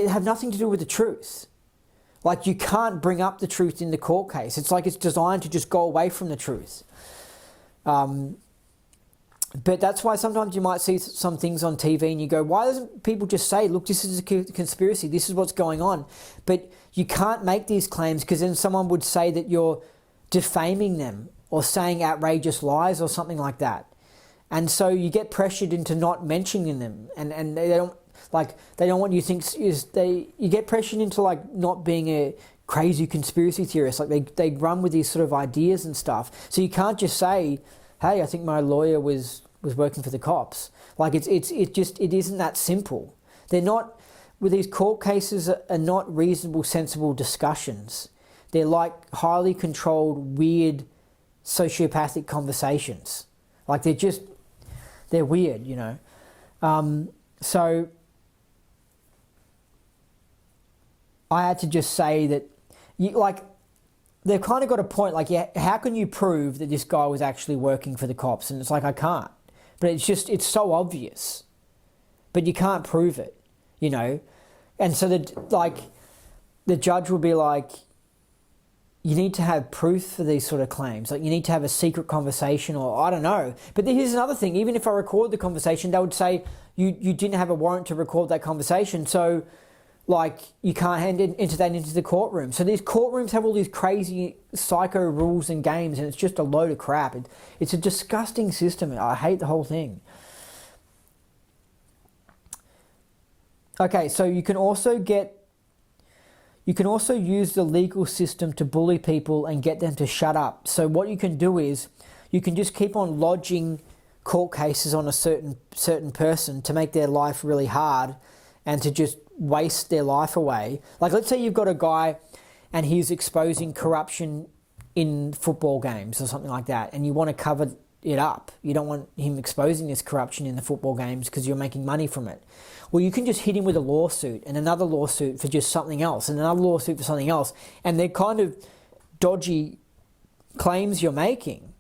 have nothing to do with the truth. Like, you can't bring up the truth in the court case. It's like it's designed to just go away from the truth. But that's why sometimes you might see some things on TV and you go, why doesn't people just say, look, this is a conspiracy, this is what's going on? But you can't make these claims, because then someone would say that you're defaming them or saying outrageous lies or something like that. And so you get pressured into not mentioning them, and they don't want you to think, you get pressured into like not being a crazy conspiracy theorist. Like they run with these sort of ideas and stuff. So you can't just say, hey, I think my lawyer was working for the cops. Like it isn't that simple. They're not, with these court cases, are not reasonable, sensible discussions. They're like highly controlled, weird, sociopathic conversations. Like they're weird, So I had to just say that, they've kind of got a point, like, yeah, how can you prove that this guy was actually working for the cops? And it's like, I can't. But it's so obvious. But you can't prove it, And so the judge will be like, you need to have proof for these sort of claims. Like, you need to have a secret conversation, or I don't know. But here's another thing. Even if I record the conversation, they would say you didn't have a warrant to record that conversation. So, you can't enter that into the courtroom. So these courtrooms have all these crazy psycho rules and games, and it's just a load of crap. It's a disgusting system. I hate the whole thing. Okay, so you can also use the legal system to bully people and get them to shut up. So what you can do is you can just keep on lodging court cases on a certain person to make their life really hard and to just waste their life away. Like, let's say you've got a guy and he's exposing corruption in football games or something like that, and you want to cover it up. You don't want him exposing this corruption in the football games because you're making money from it. Well, you can just hit him with a lawsuit and another lawsuit for just something else and another lawsuit for something else, and they're kind of dodgy claims you're making.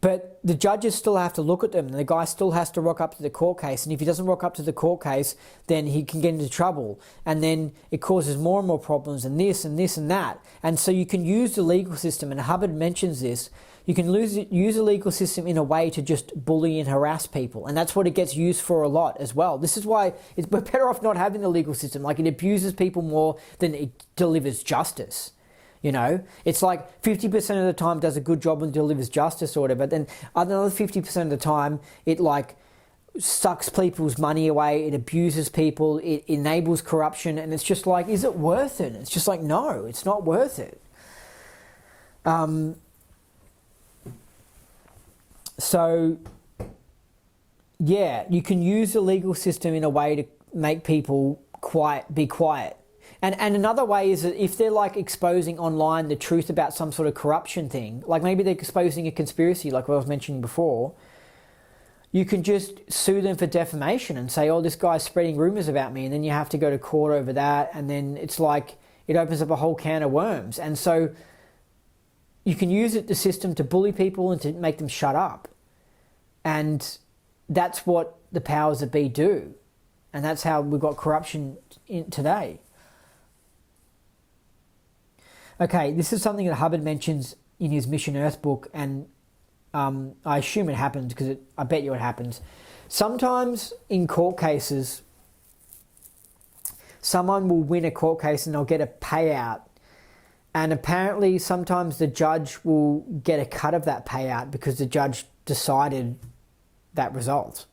But the judges still have to look at them, and the guy still has to rock up to the court case. And if he doesn't rock up to the court case, then he can get into trouble. And then it causes more and more problems, and this and this and that. And so you can use the legal system, and Hubbard mentions this, you can use the legal system in a way to just bully and harass people. And that's what it gets used for a lot as well. This is why we're better off not having the legal system. Like, it abuses people more than it delivers justice. You know, it's like 50% of the time does a good job and delivers justice or whatever. Then another 50% of the time, it like sucks people's money away. It abuses people. It enables corruption. And it's just like, is it worth it? It's just like, no, it's not worth it. So, yeah, you can use the legal system in a way to make people be quiet. And another way is that if they're like exposing online the truth about some sort of corruption thing, like maybe they're exposing a conspiracy like what I was mentioning before, you can just sue them for defamation and say, oh, this guy's spreading rumors about me, and then you have to go to court over that, and then it's like it opens up a whole can of worms. And so you can use the system to bully people and to make them shut up. And that's what the powers that be do. And that's how we've got corruption today. Okay, this is something that Hubbard mentions in his Mission Earth book, and I assume it happens because I bet you it happens. Sometimes in court cases, someone will win a court case and they'll get a payout, and apparently sometimes the judge will get a cut of that payout because the judge decided that result.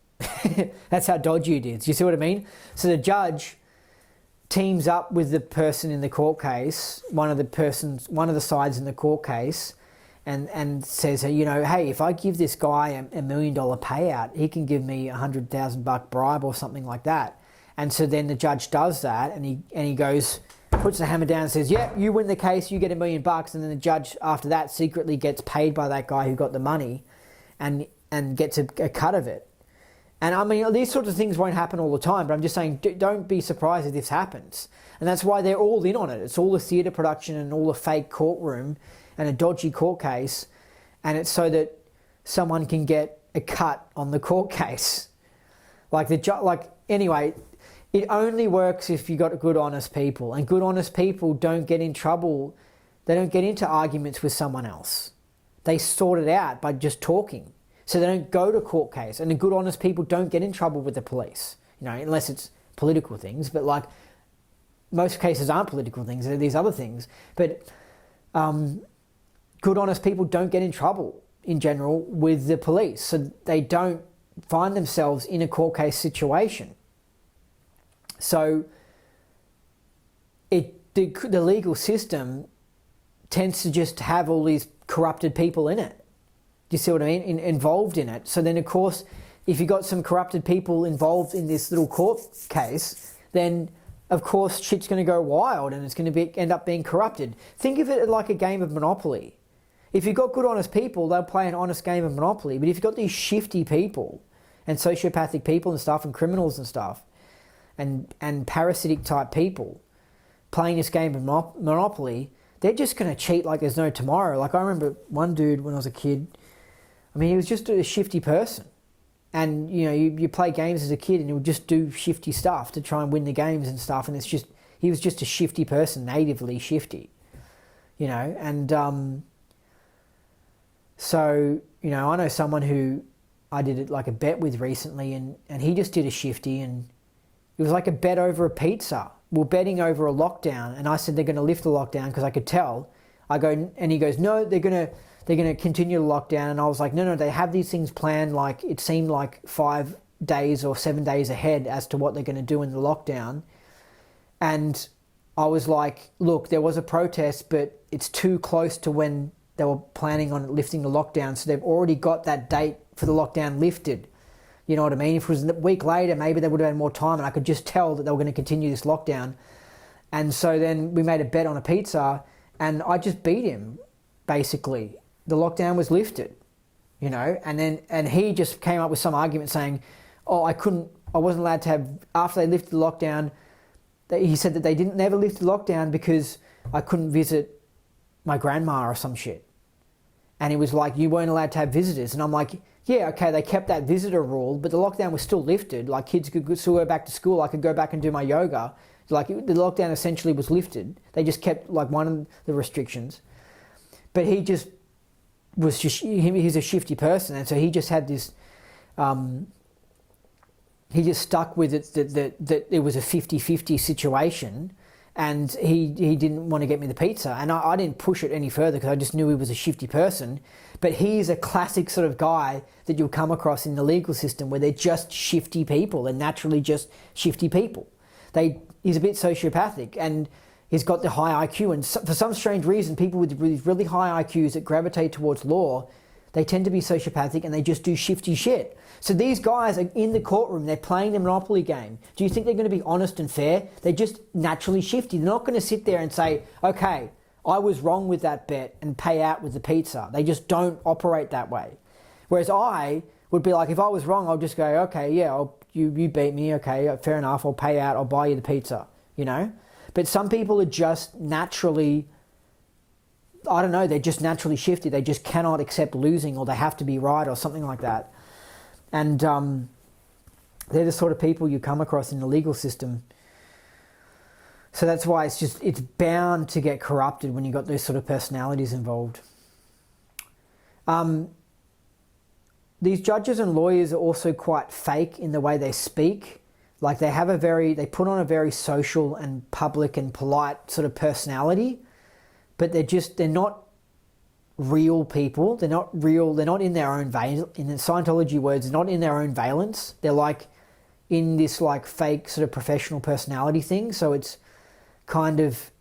That's how dodgy it is. You see what I mean? So the judge teams up with the person in the court case, one of the sides in the court case, and says, you know, hey, if I give this guy a $1 million payout, he can give me $100,000 bribe or something like that. And so then the judge does that, and he goes, puts the hammer down and says, yeah, you win the case, you get $1 million, and then the judge after that secretly gets paid by that guy who got the money, and gets a cut of it. And I mean, these sorts of things won't happen all the time, but I'm just saying, don't be surprised if this happens. And that's why they're all in on it. It's all a theatre production and all a fake courtroom and a dodgy court case. And it's so that someone can get a cut on the court case. Anyway, it only works if you got good, honest people. And good, honest people don't get in trouble. They don't get into arguments with someone else. They sort it out by just talking. So they don't go to court case, and the good, honest people don't get in trouble with the police, you know, unless it's political things. But like most cases aren't political things; they're these other things. But good, honest people don't get in trouble in general with the police, so they don't find themselves in a court case situation. So the legal system tends to just have all these corrupted people in it. Do you see what I mean? Involved in it. So then, of course, if you've got some corrupted people involved in this little court case, then, of course, shit's going to go wild and it's going to end up being corrupted. Think of it like a game of Monopoly. If you've got good, honest people, they'll play an honest game of Monopoly. But if you've got these shifty people and sociopathic people and stuff and criminals and stuff and parasitic type people playing this game of Monopoly, they're just going to cheat like there's no tomorrow. Like I remember one dude when I was a kid, I mean, he was just a shifty person. And, you know, you play games as a kid and he would just do shifty stuff to try and win the games and stuff. And he was just a shifty person, natively shifty, you know. And so, you know, I know someone who I did like a bet with recently, and he just did a shifty, and it was like a bet over a pizza. We're betting over a lockdown, and I said they're going to lift the lockdown because I could tell. And he goes, no, they're going to continue the lockdown. And I was like, no, they have these things planned, like it seemed like 5 days or 7 days ahead as to what they're going to do in the lockdown. And I was like, look, there was a protest, but it's too close to when they were planning on lifting the lockdown. So they've already got that date for the lockdown lifted. You know what I mean? If it was a week later, maybe they would have had more time, and I could just tell that they were going to continue this lockdown. And so then we made a bet on a pizza, and I just beat him, basically. The lockdown was lifted, you know, and he just came up with some argument saying, oh, I wasn't allowed to have, after they lifted the lockdown, he said that they never lifted the lockdown because I couldn't visit my grandma or some shit. And he was like, you weren't allowed to have visitors. And I'm like, yeah, okay, they kept that visitor rule, but the lockdown was still lifted. Like, kids could still go back to school. I could go back and do my yoga. Like, the lockdown essentially was lifted. They just kept, like, one of the restrictions. But he just was just, he's a shifty person. And so he just had this, he just stuck with it that it was a 50-50 situation. And he didn't want to get me the pizza. And I didn't push it any further because I just knew he was a shifty person. But he's a classic sort of guy that you'll come across in the legal system where they're just shifty people. They're naturally just shifty people. He's a bit sociopathic, and he's got the high IQ. And for some strange reason, people with really high IQs that gravitate towards law, they tend to be sociopathic and they just do shifty shit. So these guys are in the courtroom, they're playing the Monopoly game. Do you think they're going to be honest and fair? They're just naturally shifty. They're not going to sit there and say, okay, I was wrong with that bet and pay out with the pizza. They just don't operate that way. Whereas I would be like, if I was wrong, I'll just go, okay, yeah, you beat me, okay, fair enough, I'll pay out, I'll buy you the pizza, you know? But some people are just naturally, I don't know, they're just naturally shifty. They just cannot accept losing, or they have to be right, or something like that. And they're the sort of people you come across in the legal system. So that's why it's bound to get corrupted when you've got those sort of personalities involved. These judges and lawyers are also quite fake in the way they speak. Like they put on a very social and public and polite sort of personality, but they're not real people. They're not real. They're not in their own vein. In the Scientology words, they're not in their own valence. They're like in this like fake sort of professional personality thing. So it's kind of,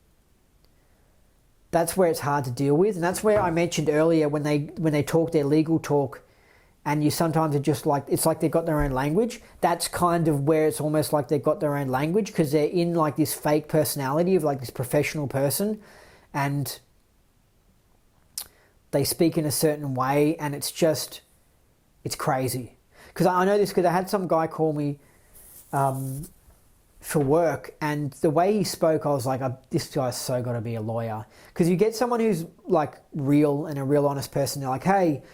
that's where it's hard to deal with. And that's where I mentioned earlier when they talk their legal talk, and you sometimes are just like, it's like they've got their own language. That's kind of where it's almost like they've got their own language, because they're in like this fake personality of like this professional person, and they speak in a certain way, and it's crazy. Because I know this because I had some guy call me for work, and the way he spoke, I was like, this guy's so got to be a lawyer. Because you get someone who's like real and a real honest person, they're like, hey,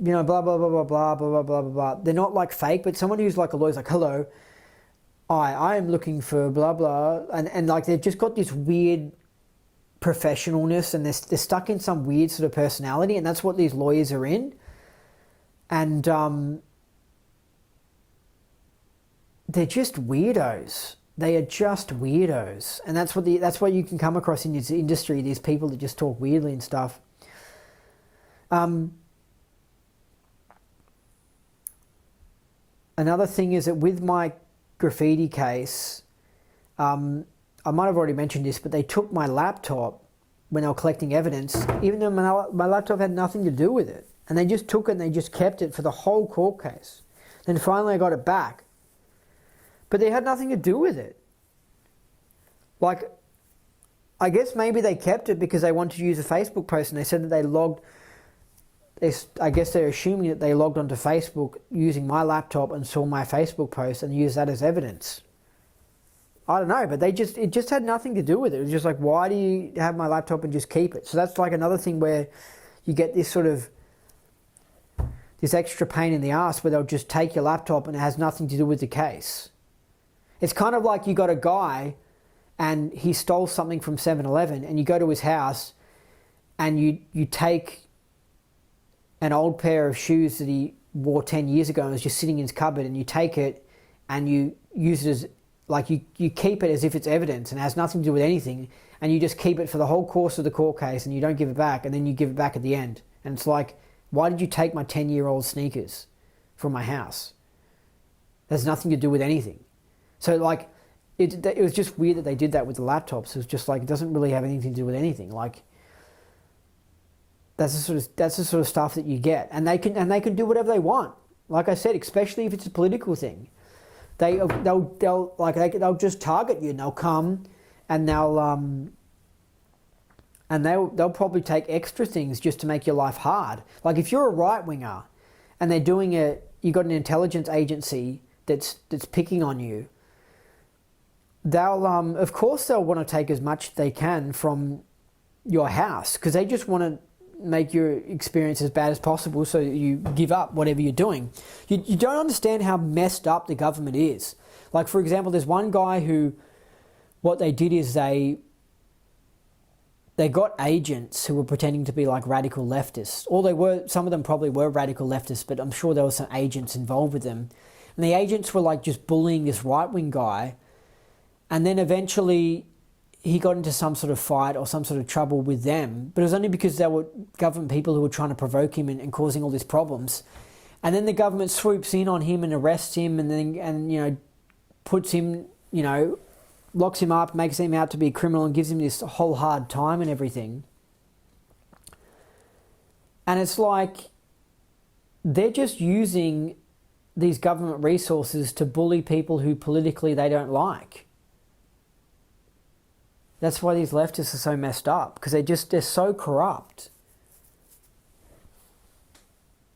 you know, blah, blah, blah, blah, blah, blah, blah, blah, blah. They're not like fake, but someone who's like a lawyer's like, hello, I am looking for blah, blah. And like they've just got this weird professionalness, and they're stuck in some weird sort of personality, and that's what these lawyers are in. And they're just weirdos. They are just weirdos. And that's what you can come across in this industry, these people that just talk weirdly and stuff. Another thing is that with my graffiti case, I might have already mentioned this, but they took my laptop when they were collecting evidence, even though my laptop had nothing to do with it. And they just took it and they just kept it for the whole court case. Then finally I got it back. But they had nothing to do with it. Like, I guess maybe they kept it because they wanted to use a Facebook post, and they said that they logged, I guess they're assuming that they logged onto Facebook using my laptop and saw my Facebook post and used that as evidence. I don't know, but it just had nothing to do with it. It was just like, why do you have my laptop and just keep it? So that's like another thing where you get this sort of, this extra pain in the ass where they'll just take your laptop and it has nothing to do with the case. It's kind of like you got a guy and he stole something from 7-Eleven, and you go to his house and you take an old pair of shoes that he wore 10 years ago and was just sitting in his cupboard, and you take it and you use it as, like you keep it as if it's evidence and it has nothing to do with anything, and you just keep it for the whole course of the court case, and you don't give it back, and then you give it back at the end. And it's like, why did you take my 10-year-old sneakers from my house? It has nothing to do with anything. So like, it was just weird that they did that with the laptops. It was just like, it doesn't really have anything to do with anything. Like, that's the sort of stuff that you get, and they can do whatever they want. Like I said, especially if it's a political thing, they'll just target you, and they'll come and they'll probably take extra things just to make your life hard. Like if you're a right winger, and they're doing it, you got an intelligence agency that's picking on you. They'll of course they'll want to take as much they can from your house, because they just want to make your experience as bad as possible, so you give up whatever you're doing. You don't understand how messed up the government is. Like for example, there's one guy who, what they did is they got agents who were pretending to be like radical leftists. Or some of them probably were radical leftists, but I'm sure there were some agents involved with them. And the agents were like just bullying this right-wing guy. And then eventually he got into some sort of fight or some sort of trouble with them. But it was only because they were government people who were trying to provoke him and causing all these problems. And then the government swoops in on him and arrests him and puts him, locks him up, makes him out to be a criminal and gives him this whole hard time and everything. And it's like they're just using these government resources to bully people who politically they don't like. That's why these leftists are so messed up, because they're so corrupt.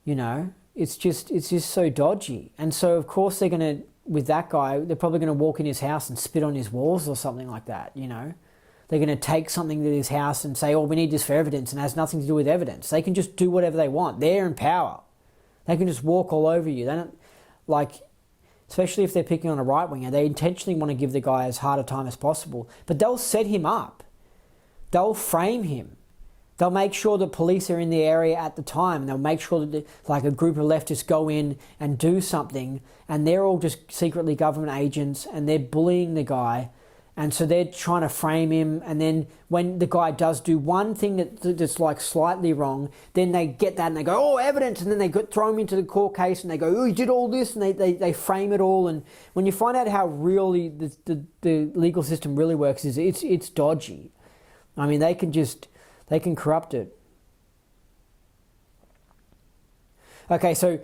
It's just so dodgy. And so of course they're going to, with that guy, they're probably going to walk in his house and spit on his walls or something like that, They're going to take something to his house and say, oh, we need this for evidence, and it has nothing to do with evidence. They can just do whatever they want. They're in power. They can just walk all over you. They don't, especially if they're picking on a right winger, they intentionally want to give the guy as hard a time as possible. But they'll set him up. They'll frame him. They'll make sure the police are in the area at the time, and they'll make sure that a group of leftists go in and do something, and they're all just secretly government agents, and they're bullying the guy, and so they're trying to frame him. And then when the guy does do one thing that's like slightly wrong, then they get that and they go, oh, evidence, and then they throw him into the court case and they go, oh, he did all this, and they frame it all. And when you find out how really the legal system really works, is it's dodgy. I mean, they can corrupt it. Okay, so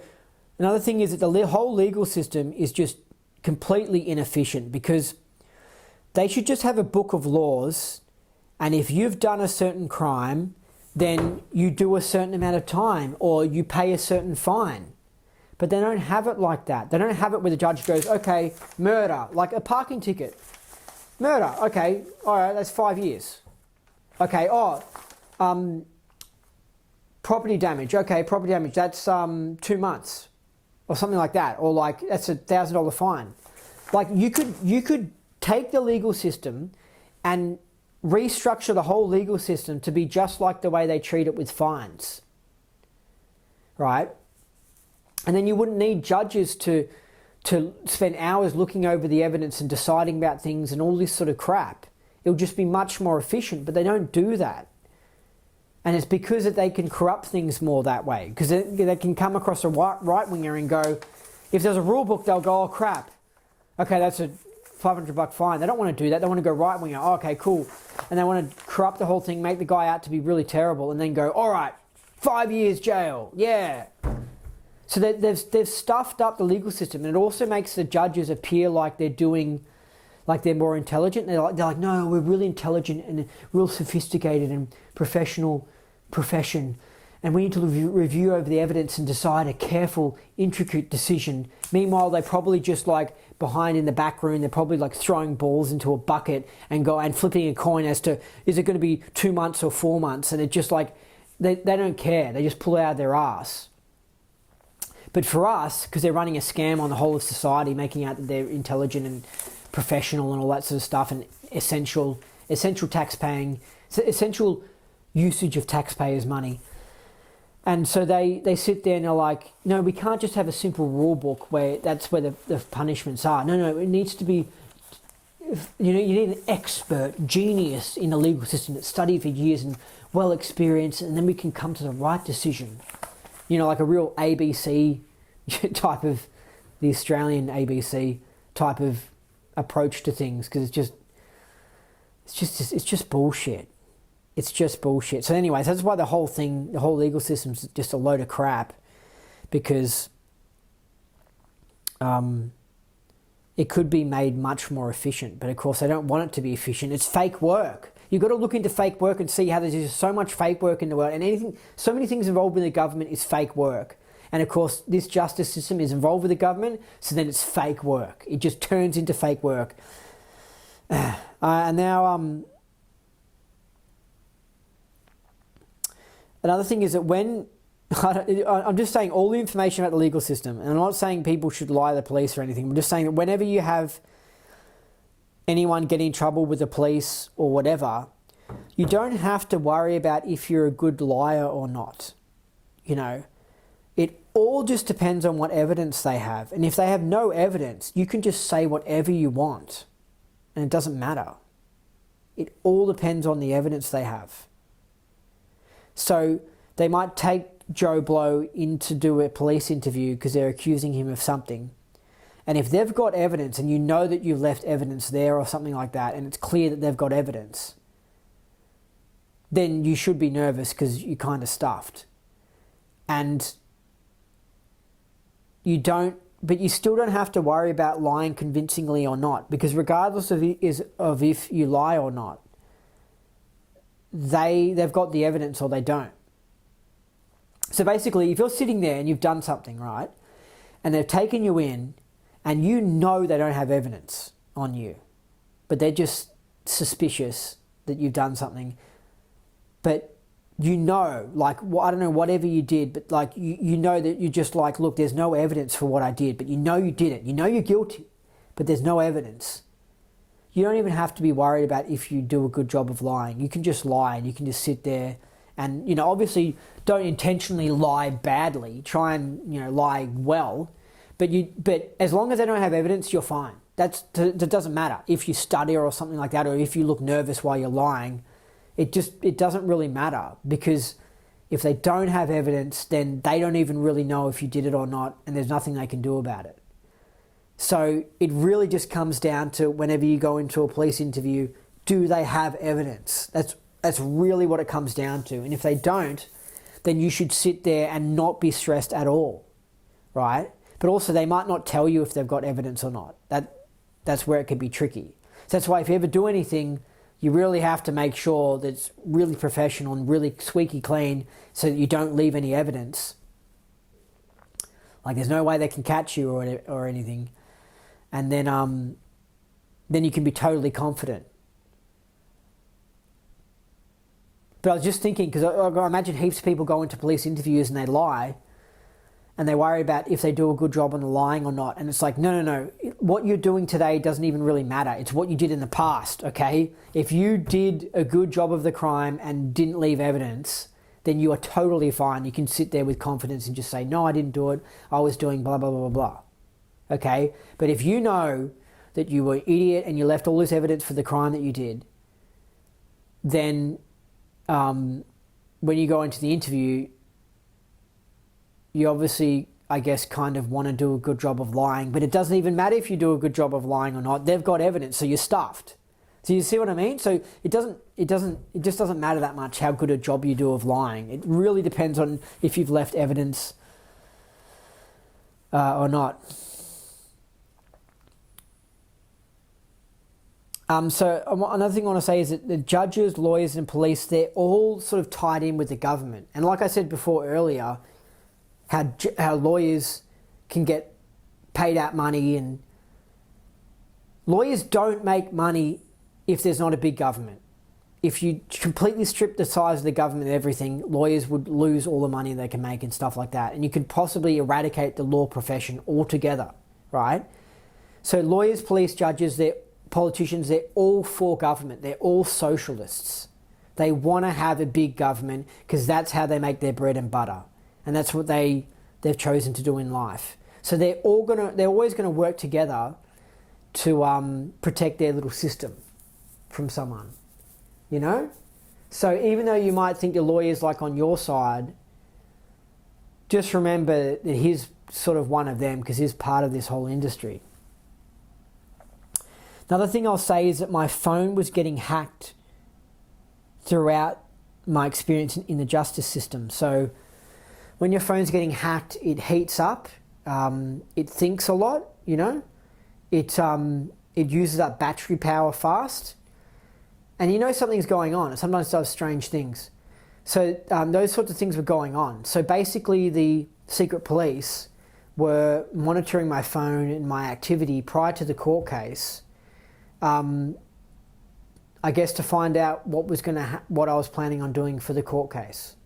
another thing is that the whole legal system is just completely inefficient, because they should just have a book of laws, and if you've done a certain crime, then you do a certain amount of time or you pay a certain fine. But they don't have it like that. They don't have it where the judge goes, okay, murder, like a parking ticket. Murder, okay, all right, that's 5 years. Okay, property damage. Okay, property damage, that's 2 months or something like that. Or like that's $1,000 fine. Like you could take the legal system and restructure the whole legal system to be just like the way they treat it with fines. Right? And then you wouldn't need judges to spend hours looking over the evidence and deciding about things and all this sort of crap. It'll just be much more efficient, but they don't do that. And it's because that they can corrupt things more that way. Because they can come across a right-winger and go, if there's a rule book, they'll go, oh crap, okay, that's a $500 fine. They don't want to do that. They want to go right-winger. Oh, okay, cool. And they want to corrupt the whole thing, make the guy out to be really terrible, and then go, all right, 5 years jail, yeah. So they've stuffed up the legal system, and it also makes the judges appear like they're more intelligent. They're like, no, we're really intelligent and real sophisticated and professional profession, and we need to review over the evidence and decide a careful, intricate decision. Meanwhile, they probably just behind in the back room, they're probably throwing balls into a bucket and flipping a coin as to, is it going to be 2 months or 4 months? And it just they don't care. They just pull it out of their ass. But for us, because they're running a scam on the whole of society, making out that they're intelligent and professional and all that sort of stuff, and essential tax-paying, essential usage of taxpayers' money. And so they sit there and they're like, no, we can't just have a simple rule book where that's where the punishments are. No, it needs to be, you need an expert, genius in the legal system that studied for years and well experienced, and then we can come to the right decision. Like a real ABC type of, the Australian ABC type of approach to things, because it's just bullshit. It's just bullshit. So anyways, that's why the whole legal system's just a load of crap, because it could be made much more efficient. But of course, they don't want it to be efficient. It's fake work. You've got to look into fake work and see how there's just so much fake work in the world. And so many things involved with the government is fake work. And of course, this justice system is involved with the government, so then it's fake work. It just turns into fake work. And now, another thing is that I'm just saying all the information about the legal system, and I'm not saying people should lie to the police or anything. I'm just saying that whenever you have anyone getting in trouble with the police or whatever, you don't have to worry about if you're a good liar or not. You know, it all just depends on what evidence they have. And if they have no evidence, you can just say whatever you want, and it doesn't matter. It all depends on the evidence they have. So they might take Joe Blow in to do a police interview because they're accusing him of something. And if they've got evidence and you know that you've left evidence there or something like that, and it's clear that they've got evidence, then you should be nervous because you're kind of stuffed. And but you still don't have to worry about lying convincingly or not, because regardless of if you lie or not, they've got the evidence or they don't. So basically, if you're sitting there and you've done something, right, and they've taken you in, and you know they don't have evidence on you, but they're just suspicious that you've done something, but you know, like, I don't know, whatever you did, but like, you know that you're just like, look, there's no evidence for what I did, but you know you did it. You know you're guilty, but there's no evidence. You don't even have to be worried about if you do a good job of lying. You can just lie and you can just sit there and, you know, obviously don't intentionally lie badly. Try and, you know, lie well, but as long as they don't have evidence, you're fine. That doesn't matter if you stutter or something like that, or if you look nervous while you're lying. It doesn't really matter, because if they don't have evidence, then they don't even really know if you did it or not, and there's nothing they can do about it. So it really just comes down to, whenever you go into a police interview, do they have evidence? That's really what it comes down to. And if they don't, then you should sit there and not be stressed at all, right? But also, they might not tell you if they've got evidence or not. That's where it can be tricky. So that's why if you ever do anything, you really have to make sure that it's really professional and really squeaky clean, so that you don't leave any evidence. Like, there's no way they can catch you or anything. And then you can be totally confident. But I was just thinking, because I imagine heaps of people go into police interviews and they lie, and they worry about if they do a good job on the lying or not. And it's like, no. What you're doing today doesn't even really matter. It's what you did in the past, okay? If you did a good job of the crime and didn't leave evidence, then you are totally fine. You can sit there with confidence and just say, no, I didn't do it. I was doing blah, blah, blah, blah, blah. Okay? But if you know that you were an idiot and you left all this evidence for the crime that you did, then when you go into the interview, you obviously, I guess, kind of want to do a good job of lying, but it doesn't even matter if you do a good job of lying or not. They've got evidence, so you're stuffed. So you see what I mean? So it just doesn't matter that much how good a job you do of lying. It really depends on if you've left evidence or not. So another thing I want to say is that the judges, lawyers and police, they're all sort of tied in with the government. And like I said before earlier, how lawyers can get paid out money, and lawyers don't make money if there's not a big government. If you completely strip the size of the government and everything, lawyers would lose all the money they can make and stuff like that. And you could possibly eradicate the law profession altogether, right? So lawyers, police, judges, politicians, they're all for government. They're all socialists. They want to have a big government because that's how they make their bread and butter. And that's what they've chosen to do in life. So they're always going to work together to protect their little system from someone, you know? So even though you might think the lawyer's like on your side, just remember that he's sort of one of them, because he's part of this whole industry. Another thing I'll say is that my phone was getting hacked throughout my experience in the justice system. So when your phone's getting hacked, it heats up, it thinks a lot, you know, it uses up battery power fast, and you know something's going on. It sometimes does strange things. So those sorts of things were going on. So basically the secret police were monitoring my phone and my activity prior to the court case, I guess to find out what was what I was planning on doing for the court case.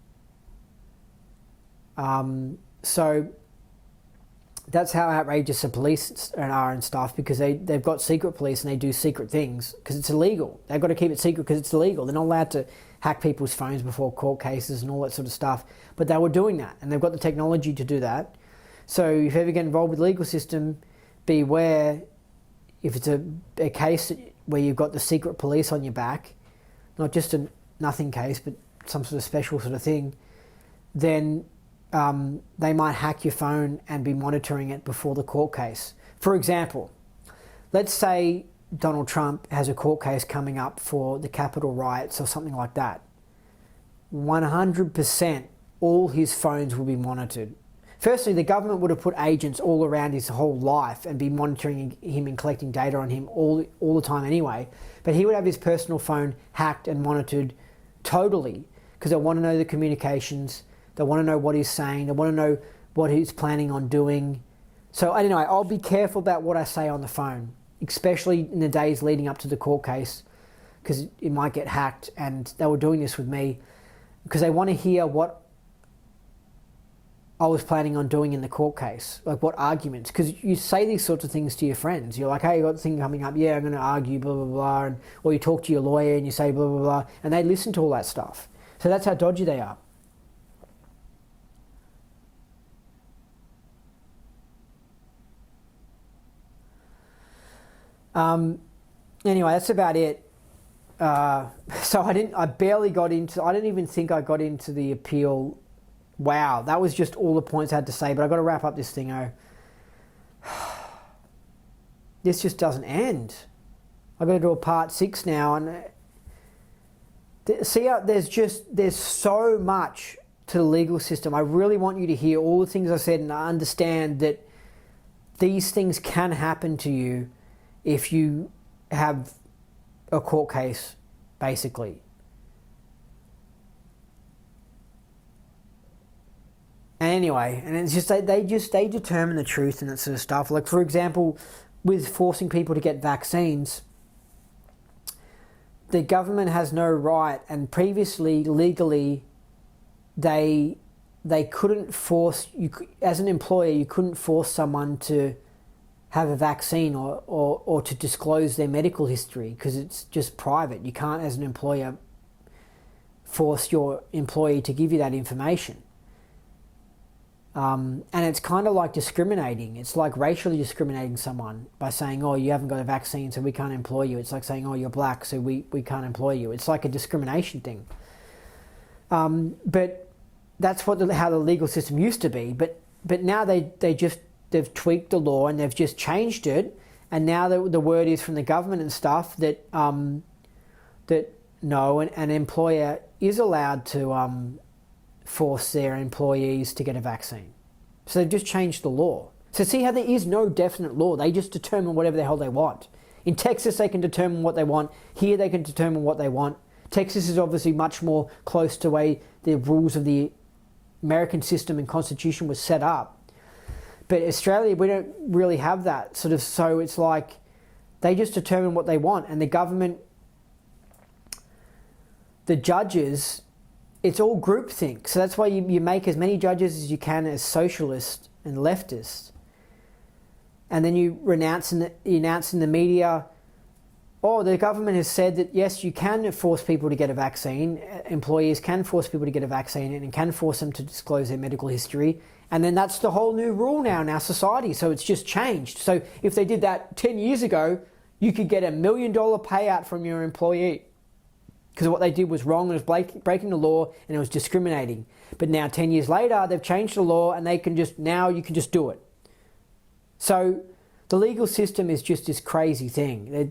So that's how outrageous the police are and stuff, because they've got secret police and they do secret things because it's illegal. They've got to keep it secret because it's illegal. They're not allowed to hack people's phones before court cases and all that sort of stuff. But they were doing that, and they've got the technology to do that. So if you ever get involved with the legal system, beware if it's a case where you've got the secret police on your back, not just a nothing case, but some sort of special sort of thing, then they might hack your phone and be monitoring it before the court case. For example, let's say Donald Trump has a court case coming up for the Capitol riots or something like that. 100% all his phones will be monitored. Firstly, the government would have put agents all around his whole life and be monitoring him and collecting data on him all the time anyway. But he would have his personal phone hacked and monitored totally, because they want to know the communications. They want to know what he's saying. They want to know what he's planning on doing. So anyway, I'll be careful about what I say on the phone, especially in the days leading up to the court case, because it might get hacked. And they were doing this with me because they want to hear what I was planning on doing in the court case, like what arguments. Because you say these sorts of things to your friends. You're like, hey, you got the thing coming up. Yeah, I'm going to argue, blah, blah, blah. Or you talk to your lawyer and you say blah, blah, blah. And they listen to all that stuff. So that's how dodgy they are. Anyway, that's about it. So I didn't even think I got into the appeal. Wow, that was just all the points I had to say, but I've got to wrap up this thing. This just doesn't end. I've got to do a part 6 now, and see how there's so much to the legal system. I really want you to hear all the things I said and understand that these things can happen to you if you have a court case, basically. Anyway, and it's just they determine the truth and that sort of stuff. Like, for example, with forcing people to get vaccines, the government has no right, and previously legally they couldn't force you, as an employer, you couldn't force someone to have a vaccine or to disclose their medical history, because it's just private. You can't, as an employer, force your employee to give you that information. And it's kind of like discriminating. It's like racially discriminating someone by saying, oh, you haven't got a vaccine, so we can't employ you. It's like saying, oh, you're black, so we can't employ you. It's like a discrimination thing. But that's how the legal system used to be. But now they've tweaked the law and they've just changed it. And now the word is from the government and stuff that no, an employer is allowed to force their employees to get a vaccine. So they've just changed the law. So see how there is no definite law. They just determine whatever the hell they want. In Texas, they can determine what they want. Here, they can determine what they want. Texas is obviously much more close to the way the rules of the American system and constitution was set up. But Australia, we don't really have that sort of, so it's like they just determine what they want, and the government, the judges, it's all groupthink. So that's why you make as many judges as you can as socialists and leftists. And then you announce in the media, oh, the government has said that yes, you can force people to get a vaccine. Employees can force people to get a vaccine and can force them to disclose their medical history. And then that's the whole new rule now in our society. So it's just changed. So if they did that 10 years ago, you could get $1 million payout from your employee, because what they did was wrong, it was breaking the law, and it was discriminating. But now 10 years later, they've changed the law, and you can just do it. So the legal system is just this crazy thing.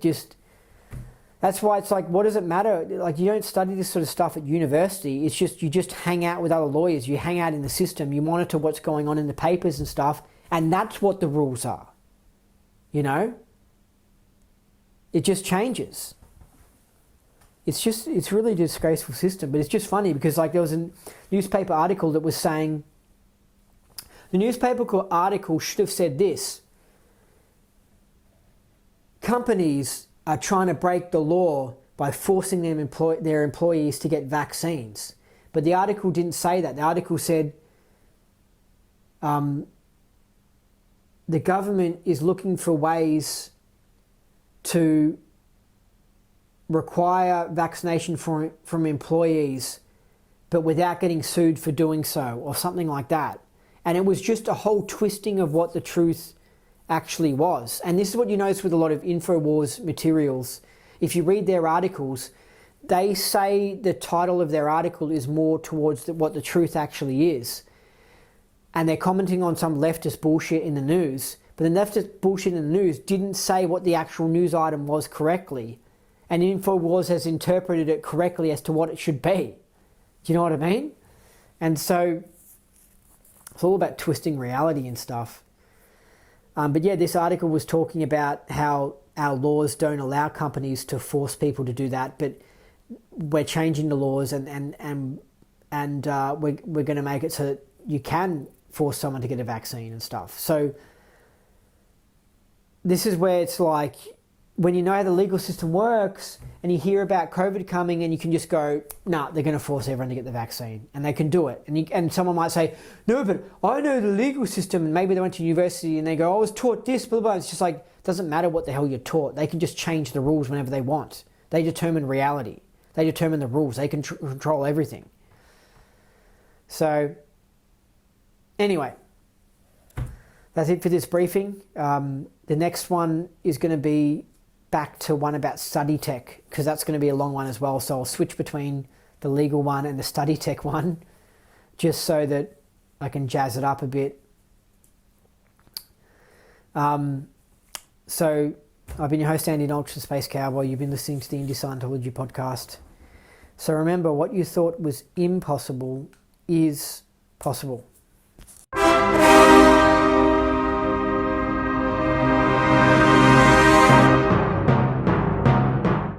That's why it's like, what does it matter? Like, you don't study this sort of stuff at university. It's just, you just hang out with other lawyers. You hang out in the system. You monitor what's going on in the papers and stuff. And that's what the rules are. You know? it just changes. It's really a disgraceful system. But it's just funny because like there was a newspaper article that was saying, the newspaper article should have said this: companies are trying to break the law by forcing their employees to get vaccines. But the article didn't say that. The article said the government is looking for ways to require vaccination from employees, but without getting sued for doing so, or something like that. And it was just a whole twisting of what the truth actually was. And this is what you notice with a lot of InfoWars materials. If you read their articles, they say the title of their article is more towards what the truth actually is. And they're commenting on some leftist bullshit in the news, but the leftist bullshit in the news didn't say what the actual news item was correctly. And InfoWars has interpreted it correctly as to what it should be. Do you know what I mean? And so it's all about twisting reality and stuff. But yeah, this article was talking about how our laws don't allow companies to force people to do that, but we're changing the laws and we're going to make it so that you can force someone to get a vaccine and stuff. So this is where it's like, when you know how the legal system works and you hear about COVID coming and you can just go, nah, they're going to force everyone to get the vaccine, and they can do it. And someone might say, no, but I know the legal system, and maybe they went to university and they go, I was taught this, blah, blah, blah. It's just like, it doesn't matter what the hell you're taught. They can just change the rules whenever they want. They determine reality. They determine the rules. They can control everything. So anyway, that's it for this briefing. The next one is going to be back to one about study tech, because that's going to be a long one as well. So I'll switch between the legal one and the study tech one, just so that I can jazz it up a bit. So I've been your host, Andy Nolch, the Space Cowboy. You've been listening to the Indie Scientology podcast. So remember, what you thought was impossible is possible.